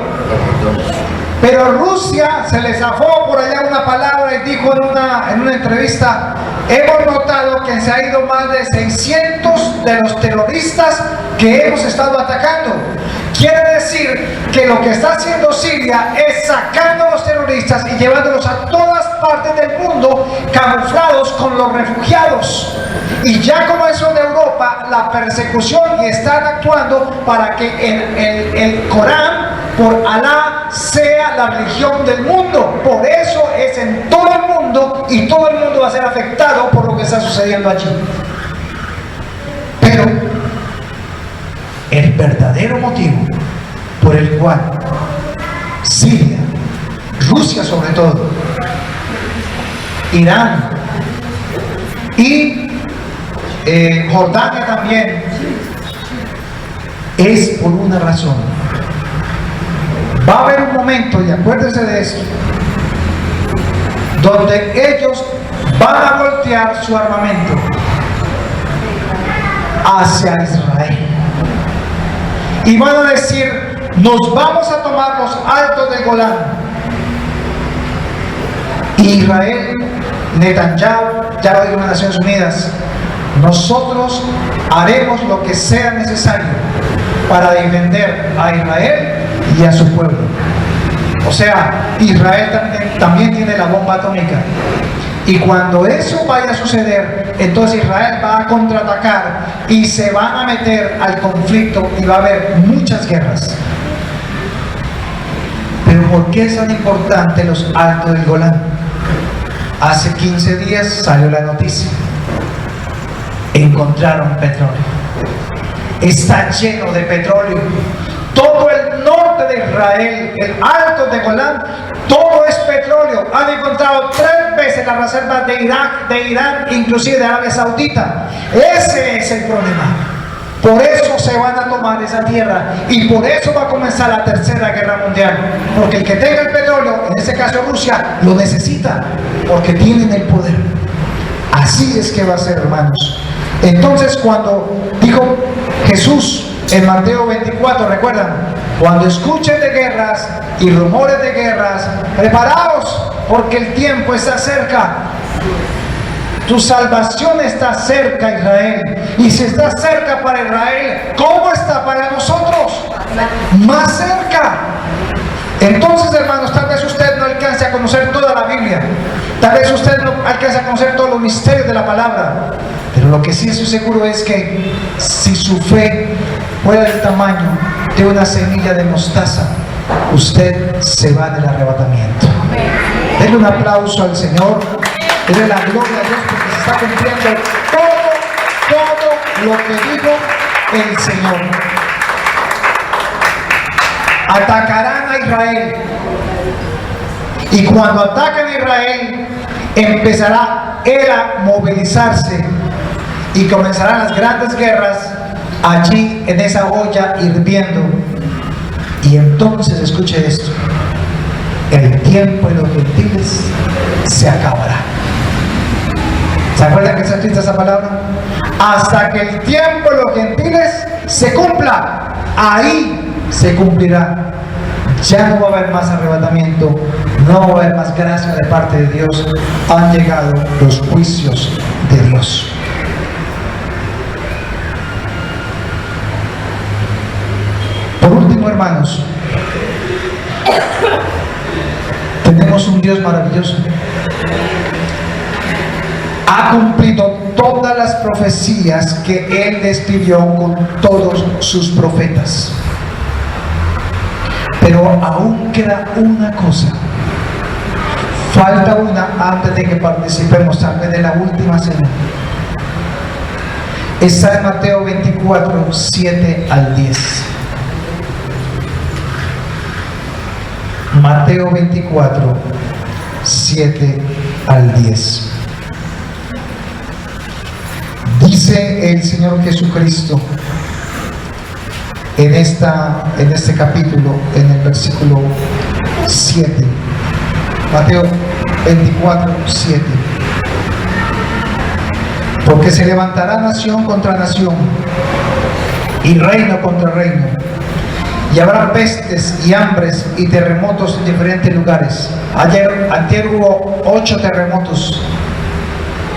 Pero Rusia se le zafó por allá una palabra y dijo en una entrevista, hemos notado que se ha ido más de 600 de los terroristas que hemos estado atacando. Quiere decir que lo que está haciendo Siria es sacando a los terroristas y llevándolos a todas partes del mundo camuflados con los refugiados. Y ya como eso en Europa, la persecución, y están actuando para que el Corán, por Alá, sea la religión del mundo. Por eso es en todo el mundo y todo el mundo va a ser afectado por lo que está sucediendo allí. Pero el verdadero motivo por el cual Siria, Rusia sobre todo, Irán y Jordania también, es por una razón. Va a haber un momento, y acuérdense de esto, donde ellos van a voltear su armamento hacia Israel y van a decir, nos vamos a tomar los altos del Golán. Israel, Netanyahu, ya lo dijo en las Naciones Unidas, nosotros haremos lo que sea necesario para defender a Israel y a su pueblo. O sea, Israel también tiene la bomba atómica. Y cuando eso vaya a suceder, entonces Israel va a contraatacar y se van a meter al conflicto y va a haber muchas guerras. Pero ¿por qué es tan importante los altos del Golán? Hace 15 días salió la noticia. Encontraron petróleo. Está lleno de petróleo. Todo el norte de Israel, el alto de Golán, todo es petróleo. Han encontrado 3 veces las reservas de Irak, de Irán, inclusive de Arabia Saudita. Ese es el problema. Por eso se se van a tomar esa tierra, y por eso va a comenzar la tercera guerra mundial, porque el que tenga el petróleo, en este caso Rusia, lo necesita, porque tienen el poder. Así es que va a ser, hermanos. Entonces, cuando dijo Jesús en Mateo 24, recuerdan, cuando escuchen de guerras y rumores de guerras, preparaos, porque el tiempo está cerca. Tu salvación está cerca, Israel. Y si está cerca para Israel, ¿cómo está para nosotros? Más cerca. Entonces, hermanos, tal vez usted no alcance a conocer toda la Biblia, tal vez usted no alcance a conocer todos los misterios de la palabra, pero lo que sí estoy seguro es que si su fe fuera del tamaño de una semilla de mostaza, usted se va del arrebatamiento. Denle un aplauso al Señor, denle la gloria a Dios, porque se está cumpliendo todo lo que dijo el Señor. Atacarán a Israel, y cuando atacan a Israel, empezará él a movilizarse y comenzarán las grandes guerras allí en esa olla hirviendo. Y entonces, escuche esto, el tiempo de los gentiles se acabará. ¿Se acuerdan que está escrita esa palabra? Hasta que el tiempo de los gentiles se cumpla, ahí se cumplirá. Ya no va a haber más arrebatamiento, no va a haber más gracia de parte de Dios. Han llegado los juicios de Dios. Por último, hermanos, tenemos un Dios maravilloso. Ha cumplido todas las profecías que Él describió con todos sus profetas. Pero aún queda una cosa. Falta una antes de que participemos tal vez de la última cena. Está en Mateo 24, 7 al 10. Mateo 24, 7 al 10. Dice el Señor Jesucristo en este capítulo, en el versículo 7. Mateo 24, 7. Porque se levantará nación contra nación y reino contra reino, y habrá pestes y hambres y terremotos en diferentes lugares. Antier hubo 8 terremotos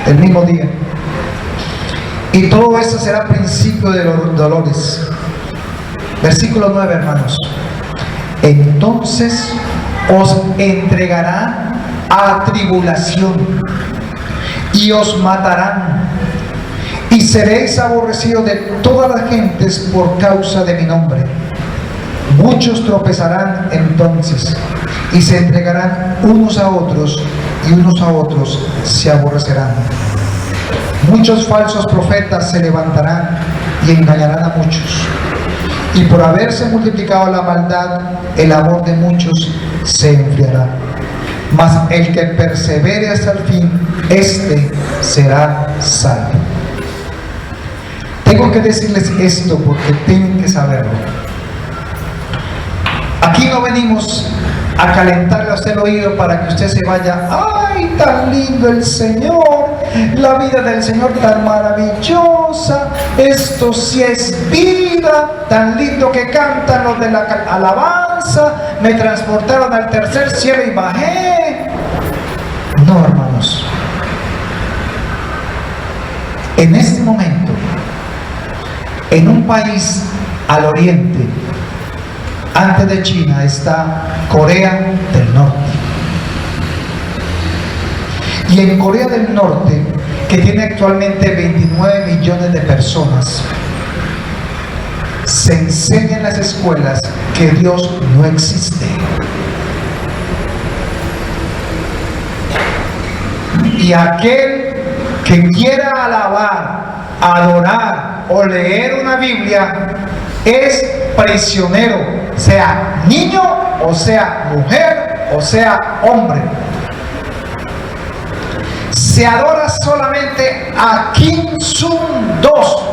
el mismo día. Y todo esto será principio de los dolores. Versículo 9, hermanos. Entonces os entregarán a tribulación y os matarán, y seréis aborrecidos de todas las gentes por causa de mi nombre. Muchos tropezarán entonces y se entregarán unos a otros, y unos a otros se aborrecerán. Muchos falsos profetas se levantarán y engañarán a muchos. Y por haberse multiplicado la maldad, el amor de muchos se enfriará. Mas el que persevere hasta el fin, éste será salvo. Tengo que decirles esto porque tienen que saberlo. Aquí no venimos a calentarle a usted el oído para que usted se vaya. ¡Ay, tan lindo el Señor! La vida del Señor tan maravillosa. Esto sí es vida. Tan lindo que cantan los de la alabanza. Me transportaron al tercer cielo y bajé. No, hermanos. En este momento, en un país al oriente, antes de China, está Corea del Norte. Y en Corea del Norte, que tiene actualmente 29 millones de personas, se enseña en las escuelas que Dios no existe. Y aquel que quiera alabar, adorar o leer una Biblia es prisionero, sea niño o sea mujer o sea hombre. Se adora solamente a Kim Sung-dos,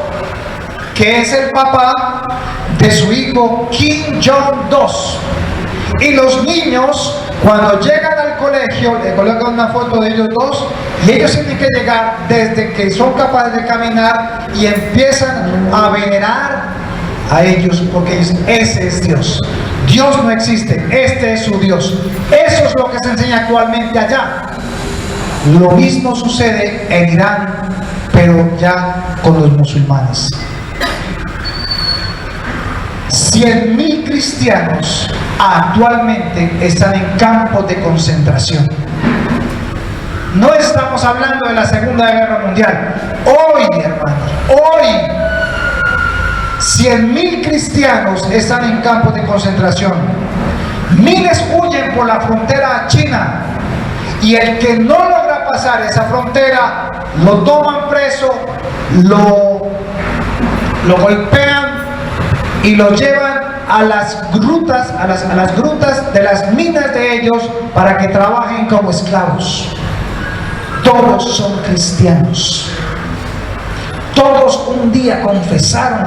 que es el papá de su hijo Kim Jong-2. Y los niños, cuando llegan al colegio, le colocan una foto de ellos dos, y ellos tienen que llegar desde que son capaces de caminar y empiezan a venerar a ellos, porque dicen, ese es Dios. Dios no existe, este es su Dios. Eso es lo que se enseña actualmente allá. Lo mismo sucede en Irán, pero ya con los musulmanes. 100.000 cristianos actualmente están en campos de concentración. No estamos hablando de la Segunda Guerra Mundial. Hoy, hermanos, hoy 100.000 cristianos están en campos de concentración. Miles huyen por la frontera a China, y el que no logra pasar esa frontera lo toman preso, lo golpean y lo llevan a las grutas, a las grutas de las minas de ellos, para que trabajen como esclavos. Todos son cristianos. Todos un día confesaron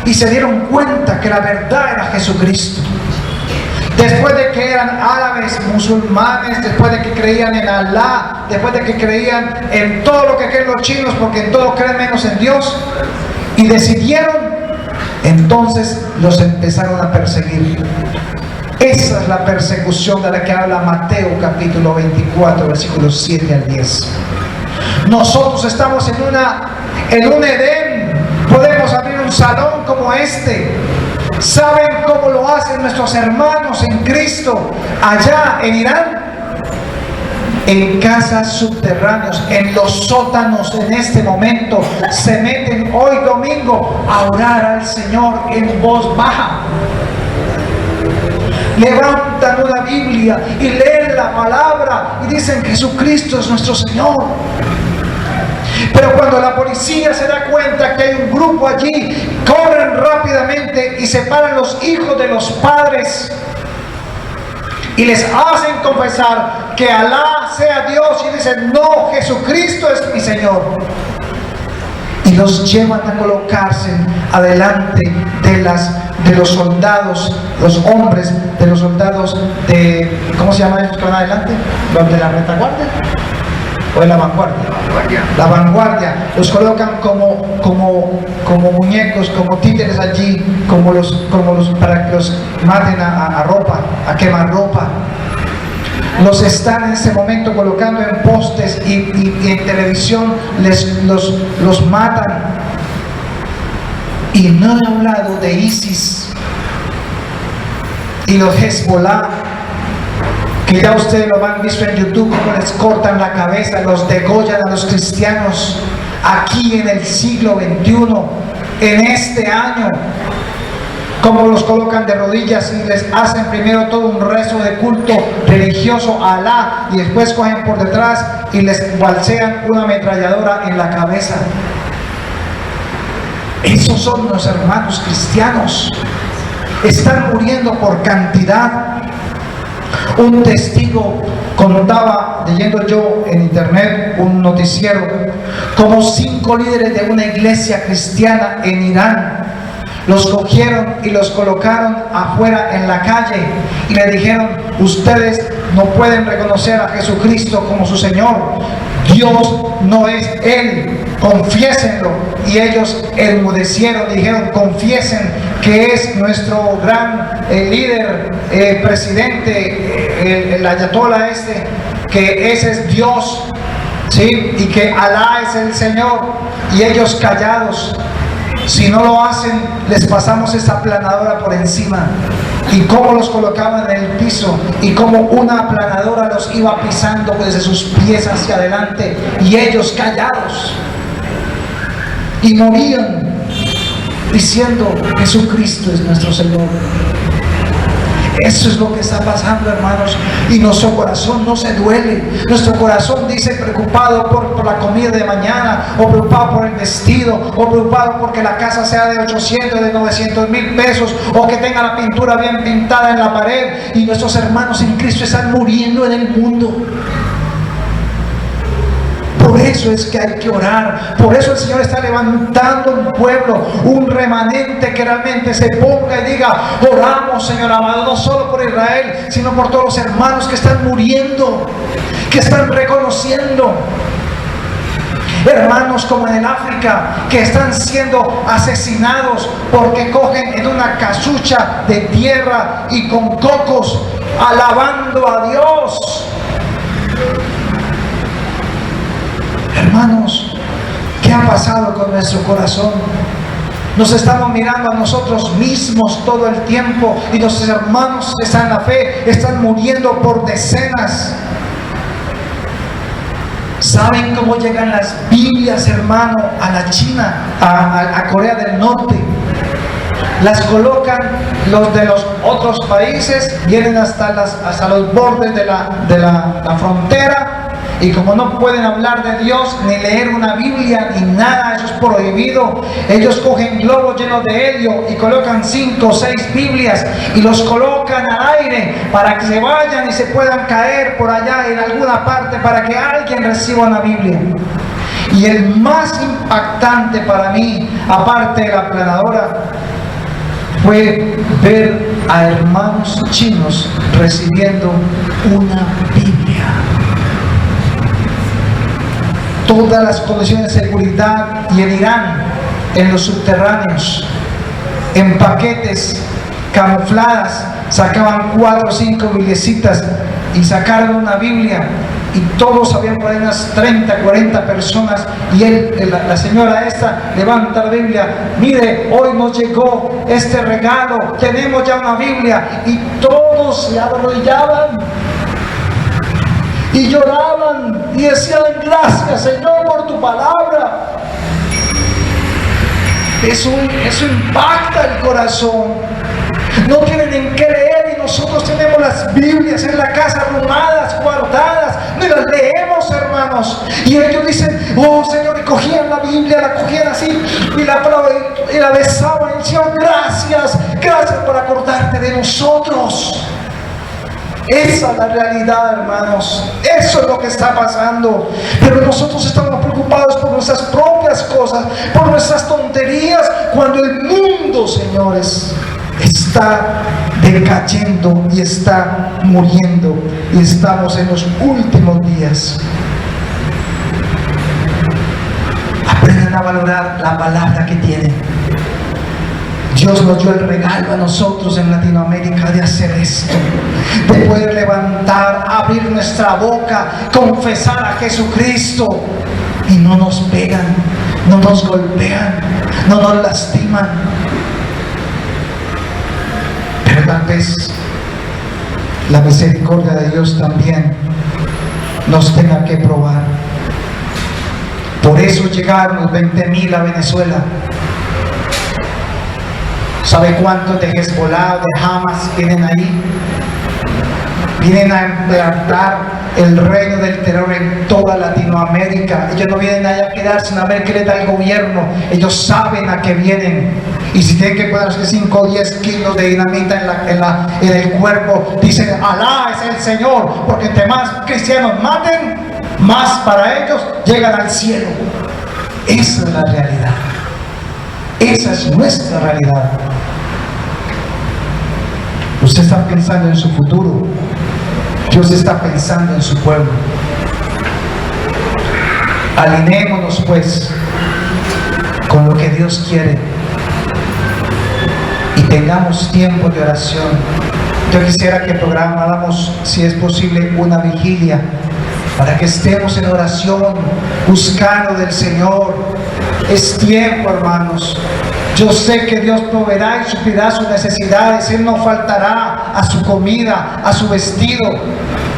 y se dieron cuenta que la verdad era Jesucristo. Después de que eran árabes, musulmanes, después de que creían en Alá, después de que creían en todo lo que creen los chinos, porque en todo creen menos en Dios, y decidieron, entonces los empezaron a perseguir. Esa es la persecución de la que habla Mateo capítulo 24, versículos 7 al 10. Nosotros estamos en un Edén. Podemos abrir un salón como este. ¿Saben cómo lo hacen nuestros hermanos en Cristo allá en Irán? En casas subterráneas, en los sótanos. En este momento se meten hoy domingo a orar al Señor en voz baja. Levantan una Biblia y leen la palabra y dicen que Jesucristo es nuestro Señor. Pero cuando la policía se da cuenta que hay un grupo allí, corren rápidamente y separan los hijos de los padres y les hacen confesar que Alá sea Dios, y dicen, no, Jesucristo es mi Señor. Y los llevan a colocarse adelante de los soldados, los hombres de los soldados de, ¿cómo se llama ellos que van adelante? ¿Los de la retaguardia? ¿O de la vanguardia? La vanguardia. Los colocan como muñecos, como títeres allí, para que los maten a ropa, a quemar ropa. Los están en ese momento colocando en postes y en televisión los matan. Y no he hablado de ISIS y los Hezbollah, que ya ustedes lo han visto en YouTube, cómo les cortan la cabeza, los degollan a los cristianos aquí en el siglo XXI, en este año. Cómo los colocan de rodillas y les hacen primero todo un rezo de culto religioso a Alá, y después cogen por detrás y les balsean una ametralladora en la cabeza. Esos son los hermanos cristianos. Están muriendo por cantidad. Un testigo contaba, leyendo yo en internet un noticiero, como 5 líderes de una iglesia cristiana en Irán los cogieron y los colocaron afuera en la calle y le dijeron, ustedes no pueden reconocer a Jesucristo como su Señor, Dios no es Él, confiésenlo. Y ellos enmudecieron, dijeron, confiesen que es nuestro gran líder, presidente, el ayatollah que ese es Dios, ¿sí? Y que Alá es el Señor. Y ellos callados. Si no lo hacen, les pasamos esa aplanadora por encima. Y cómo los colocaban en el piso, y cómo una aplanadora los iba pisando desde sus pies hacia adelante, y ellos callados. Y morían diciendo, Jesucristo es nuestro Señor. Eso es lo que está pasando, hermanos, y nuestro corazón no se duele. Nuestro corazón dice, preocupado por la comida de mañana, o preocupado por el vestido, o preocupado porque la casa sea de 800, de 900 mil pesos, o que tenga la pintura bien pintada en la pared. Y nuestros hermanos en Cristo están muriendo en el mundo. ¿Por Por eso es que hay que orar. Por eso el Señor está levantando un pueblo, un remanente que realmente se ponga y diga: oramos, Señor amado, no solo por Israel, sino por todos los hermanos que están muriendo, que están reconociendo. Hermanos como en el África, que están siendo asesinados porque cogen en una casucha de tierra y con cocos, alabando a Dios. Hermanos, ¿qué ha pasado con nuestro corazón? Nos estamos mirando a nosotros mismos todo el tiempo, y nuestros hermanos que están en la fe están muriendo por decenas. ¿Saben cómo llegan las Biblias, hermano, a la China, a Corea del Norte? Las colocan los de los otros países, vienen hasta los bordes de la frontera, y como no pueden hablar de Dios, ni leer una Biblia, ni nada, eso es prohibido, ellos cogen globos llenos de helio y colocan 5 o 6 Biblias y los colocan al aire para que se vayan y se puedan caer por allá en alguna parte para que alguien reciba una Biblia. Y el más impactante para mí, aparte de la planadora, fue ver a hermanos chinos recibiendo una Biblia. Todas las condiciones de seguridad, y en Irán, en los subterráneos, en paquetes camufladas, sacaban 4 o 5 bibliecitas y sacaron una Biblia, y todos habían por ahí unas 30, 40 personas, y la señora esta levanta la Biblia: mire, hoy nos llegó este regalo, tenemos ya una Biblia, y todos se arrodillaban y lloraban y decían: gracias, Señor, por tu palabra. Eso impacta el corazón. No tienen en qué leer, y nosotros tenemos las Biblias en la casa arrumadas, guardadas, ni las leemos, hermanos. Y ellos dicen: oh Señor, y cogían la Biblia, la cogían así y la besaban y decían: gracias, gracias por acordarte de nosotros. Esa es la realidad, hermanos. Eso es lo que está pasando. Pero nosotros estamos preocupados por nuestras propias cosas, por nuestras tonterías, cuando el mundo, señores, está decayendo y está muriendo, y estamos en los últimos días. Aprendan a valorar la palabra que tienen. Dios nos dio el regalo a nosotros en Latinoamérica de hacer esto, de poder levantar, abrir nuestra boca, confesar a Jesucristo, y no nos pegan, no nos golpean, no nos lastiman. Pero tal vez la misericordia de Dios también nos tenga que probar. Por eso llegaron los 20,000 a Venezuela. ¿Sabe cuántos de Hezbollah, de Hamas vienen ahí? Vienen a implantar el reino del terror en toda Latinoamérica. Ellos no vienen allá a quedarse a ver qué les da el gobierno. Ellos saben a qué vienen. Y si tienen que ponerse 5 o 10 kilos de dinamita en el cuerpo, dicen: Alá es el Señor, porque entre más cristianos maten, más para ellos llegan al cielo. Esa es la realidad. Esa es nuestra realidad. Usted está pensando en su futuro. Dios está pensando en su pueblo. Alineémonos pues con lo que Dios quiere, y tengamos tiempo de oración. Yo quisiera que programáramos, si es posible, una vigilia para que estemos en oración, buscando del Señor. Es tiempo, hermanos. Yo sé que Dios proveerá y suplirá sus necesidades. Él no faltará a su comida, a su vestido.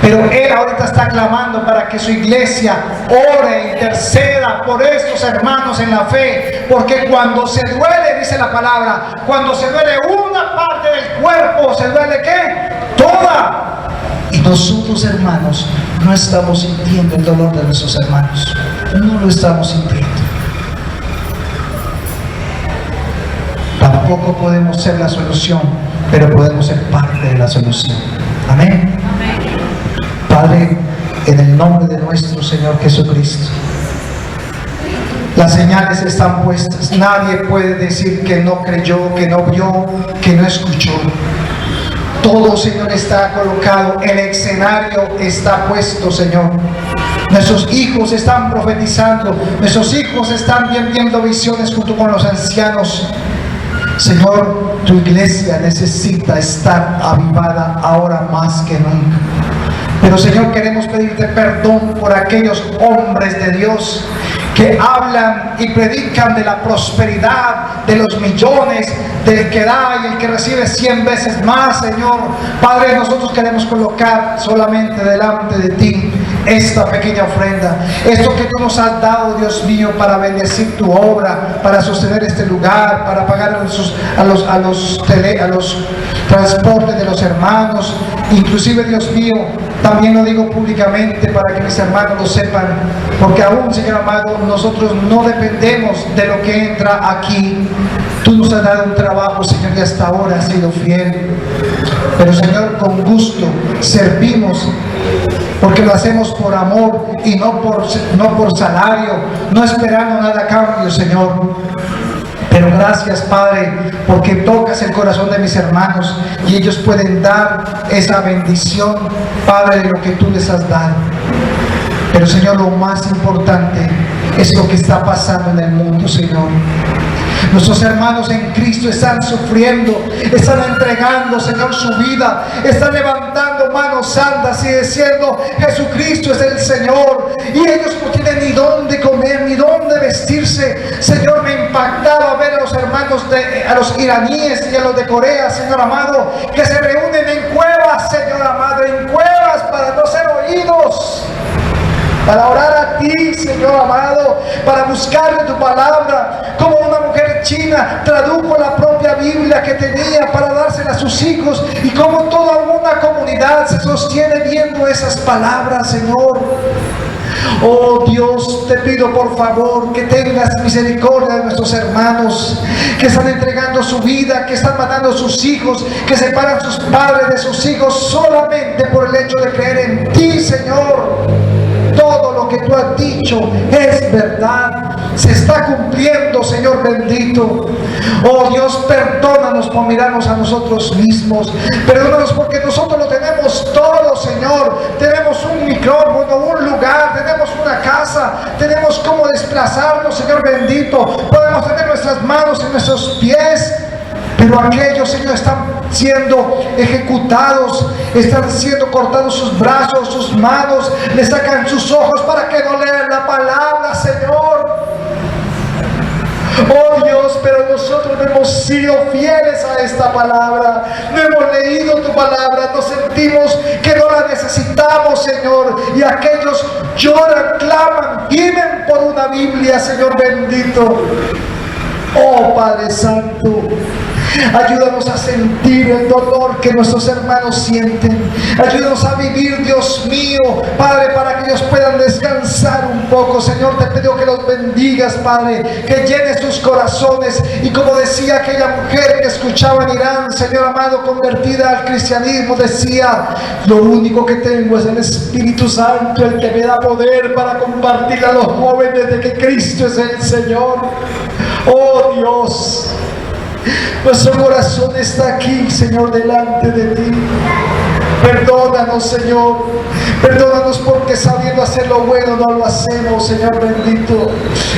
Pero Él ahorita está clamando para que su iglesia ore, interceda por estos hermanos en la fe. Porque cuando se duele, dice la palabra, cuando se duele una parte del cuerpo, ¿se duele qué? Toda. Y nosotros, hermanos, no estamos sintiendo el dolor de nuestros hermanos. No lo estamos sintiendo. Tampoco podemos ser la solución, pero podemos ser parte de la solución. Amén. Padre, en el nombre de nuestro Señor Jesucristo, Las señales están puestas. Nadie puede decir que no creyó, que no vio, que no escuchó. Todo, Señor, está colocado. El escenario está puesto, Señor. Nuestros hijos están profetizando. Nuestros hijos están viendo visiones junto con los ancianos. Señor, tu iglesia necesita estar avivada ahora más que nunca. Pero, Señor, queremos pedirte perdón por aquellos hombres de Dios que hablan y predican de la prosperidad, de los millones, del que da y el que recibe 100 veces más, Señor. Padre, nosotros queremos colocar solamente delante de ti esta pequeña ofrenda, esto que tú nos has dado, Dios mío, para bendecir tu obra, para sostener este lugar, para pagar a los transportes de los hermanos, inclusive, Dios mío, también lo digo públicamente para que mis hermanos lo sepan, porque aún, Señor amado, nosotros no dependemos de lo que entra aquí. Tú nos has dado un trabajo, Señor, y hasta ahora has sido fiel. Pero, Señor, con gusto servimos, porque lo hacemos por amor y no por salario, no esperando nada a cambio, Señor. Pero gracias, Padre, porque tocas el corazón de mis hermanos y ellos pueden dar esa bendición, Padre, de lo que tú les has dado. Pero, Señor, lo más importante es lo que está pasando en el mundo, Señor. Nuestros hermanos en Cristo están sufriendo, están entregando, Señor, su vida, están levantando manos santas y diciendo: Jesucristo es el Señor. Y ellos no tienen ni dónde comer, ni dónde vestirse. Señor, me impactaba ver a los hermanos, a los iraníes y a los de Corea, Señor amado, que se reúnen en cuevas, Señor amado, en cuevas para no ser oídos, para orar a ti, Señor amado, para buscar de tu palabra, como una mujer china tradujo la propia Biblia que tenía para dársela a sus hijos, y como toda una comunidad se sostiene viendo esas palabras, Señor. Oh Dios, te pido por favor que tengas misericordia de nuestros hermanos que están entregando su vida, que están matando a sus hijos, que separan a sus padres de sus hijos solamente por el hecho de creer en ti, Señor. Todo lo que tú has dicho es verdad, se está cumpliendo, Señor bendito. Oh Dios, perdónanos por mirarnos a nosotros mismos, perdónanos porque nosotros lo tenemos todo, Señor. Tenemos un micrófono, un lugar, tenemos una casa, tenemos cómo desplazarnos, Señor bendito, podemos tener nuestras manos y nuestros pies. Pero aquellos, Señor, están siendo ejecutados, están siendo cortados sus brazos, sus manos, le sacan sus ojos para que no lean la palabra, Señor. Oh Dios, pero nosotros no hemos sido fieles a esta palabra, no hemos leído tu palabra, nos sentimos que no la necesitamos, Señor, y aquellos lloran, claman, viven por una Biblia, Señor bendito. Oh Padre Santo, ayúdanos a sentir el dolor que nuestros hermanos sienten. Ayúdanos a vivir, Dios mío, Padre, para que ellos puedan descansar un poco. Señor, te pido que los bendigas, Padre, que llenes sus corazones. Y como decía aquella mujer que escuchaba en Irán, Señor amado, convertida al cristianismo, decía: lo único que tengo es el Espíritu Santo, el que me da poder para compartir a los jóvenes de que Cristo es el Señor. Oh Dios, nuestro corazón está aquí, Señor, delante de ti. Perdónanos, Señor. Perdónanos porque sabiendo hacer lo bueno no lo hacemos, Señor bendito.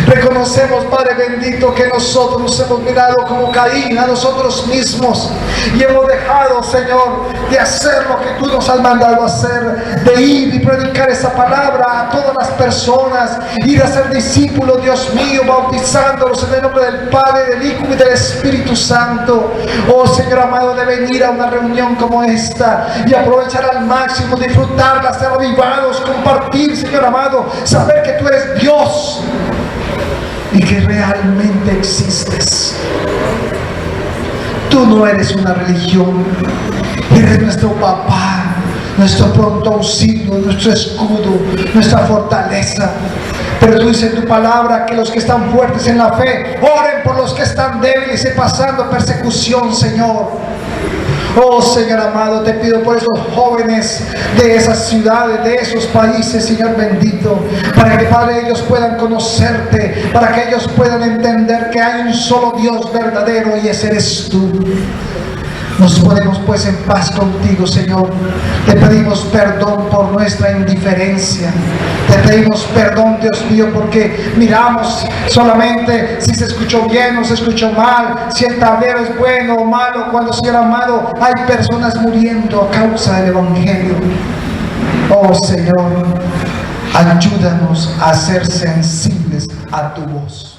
Reconocemos, Padre bendito, que nosotros nos hemos mirado como Caín a nosotros mismos y hemos dejado, Señor, de hacer lo que tú nos has mandado a hacer, de ir y predicar esa palabra a todas las personas, ir a ser discípulos, Dios mío, bautizándolos en el nombre del Padre, del Hijo y del Espíritu Santo. Oh Señor amado, de venir a una reunión como esta y aprovechar al máximo, disfrutarla, ser avivados, compartir, Señor amado, saber que tú eres Dios y que realmente existes. Tú no eres una religión, eres nuestro papá, nuestro pronto auxilio, nuestro escudo, nuestra fortaleza. Pero tú dices en tu palabra que los que están fuertes en la fe oren por los que están débiles y pasando persecución, Señor. Oh Señor amado, te pido por esos jóvenes de esas ciudades, de esos países, Señor bendito, para que, Padre, ellos puedan conocerte, para que ellos puedan entender que hay un solo Dios verdadero y ese eres tú. Nos ponemos pues en paz contigo, Señor. Te pedimos perdón por nuestra indiferencia. Te pedimos perdón, Dios mío, porque miramos solamente si se escuchó bien o se escuchó mal, si el tablero es bueno o malo, cuando, Señor amado, hay personas muriendo a causa del Evangelio. Oh Señor, ayúdanos a ser sensibles a tu voz.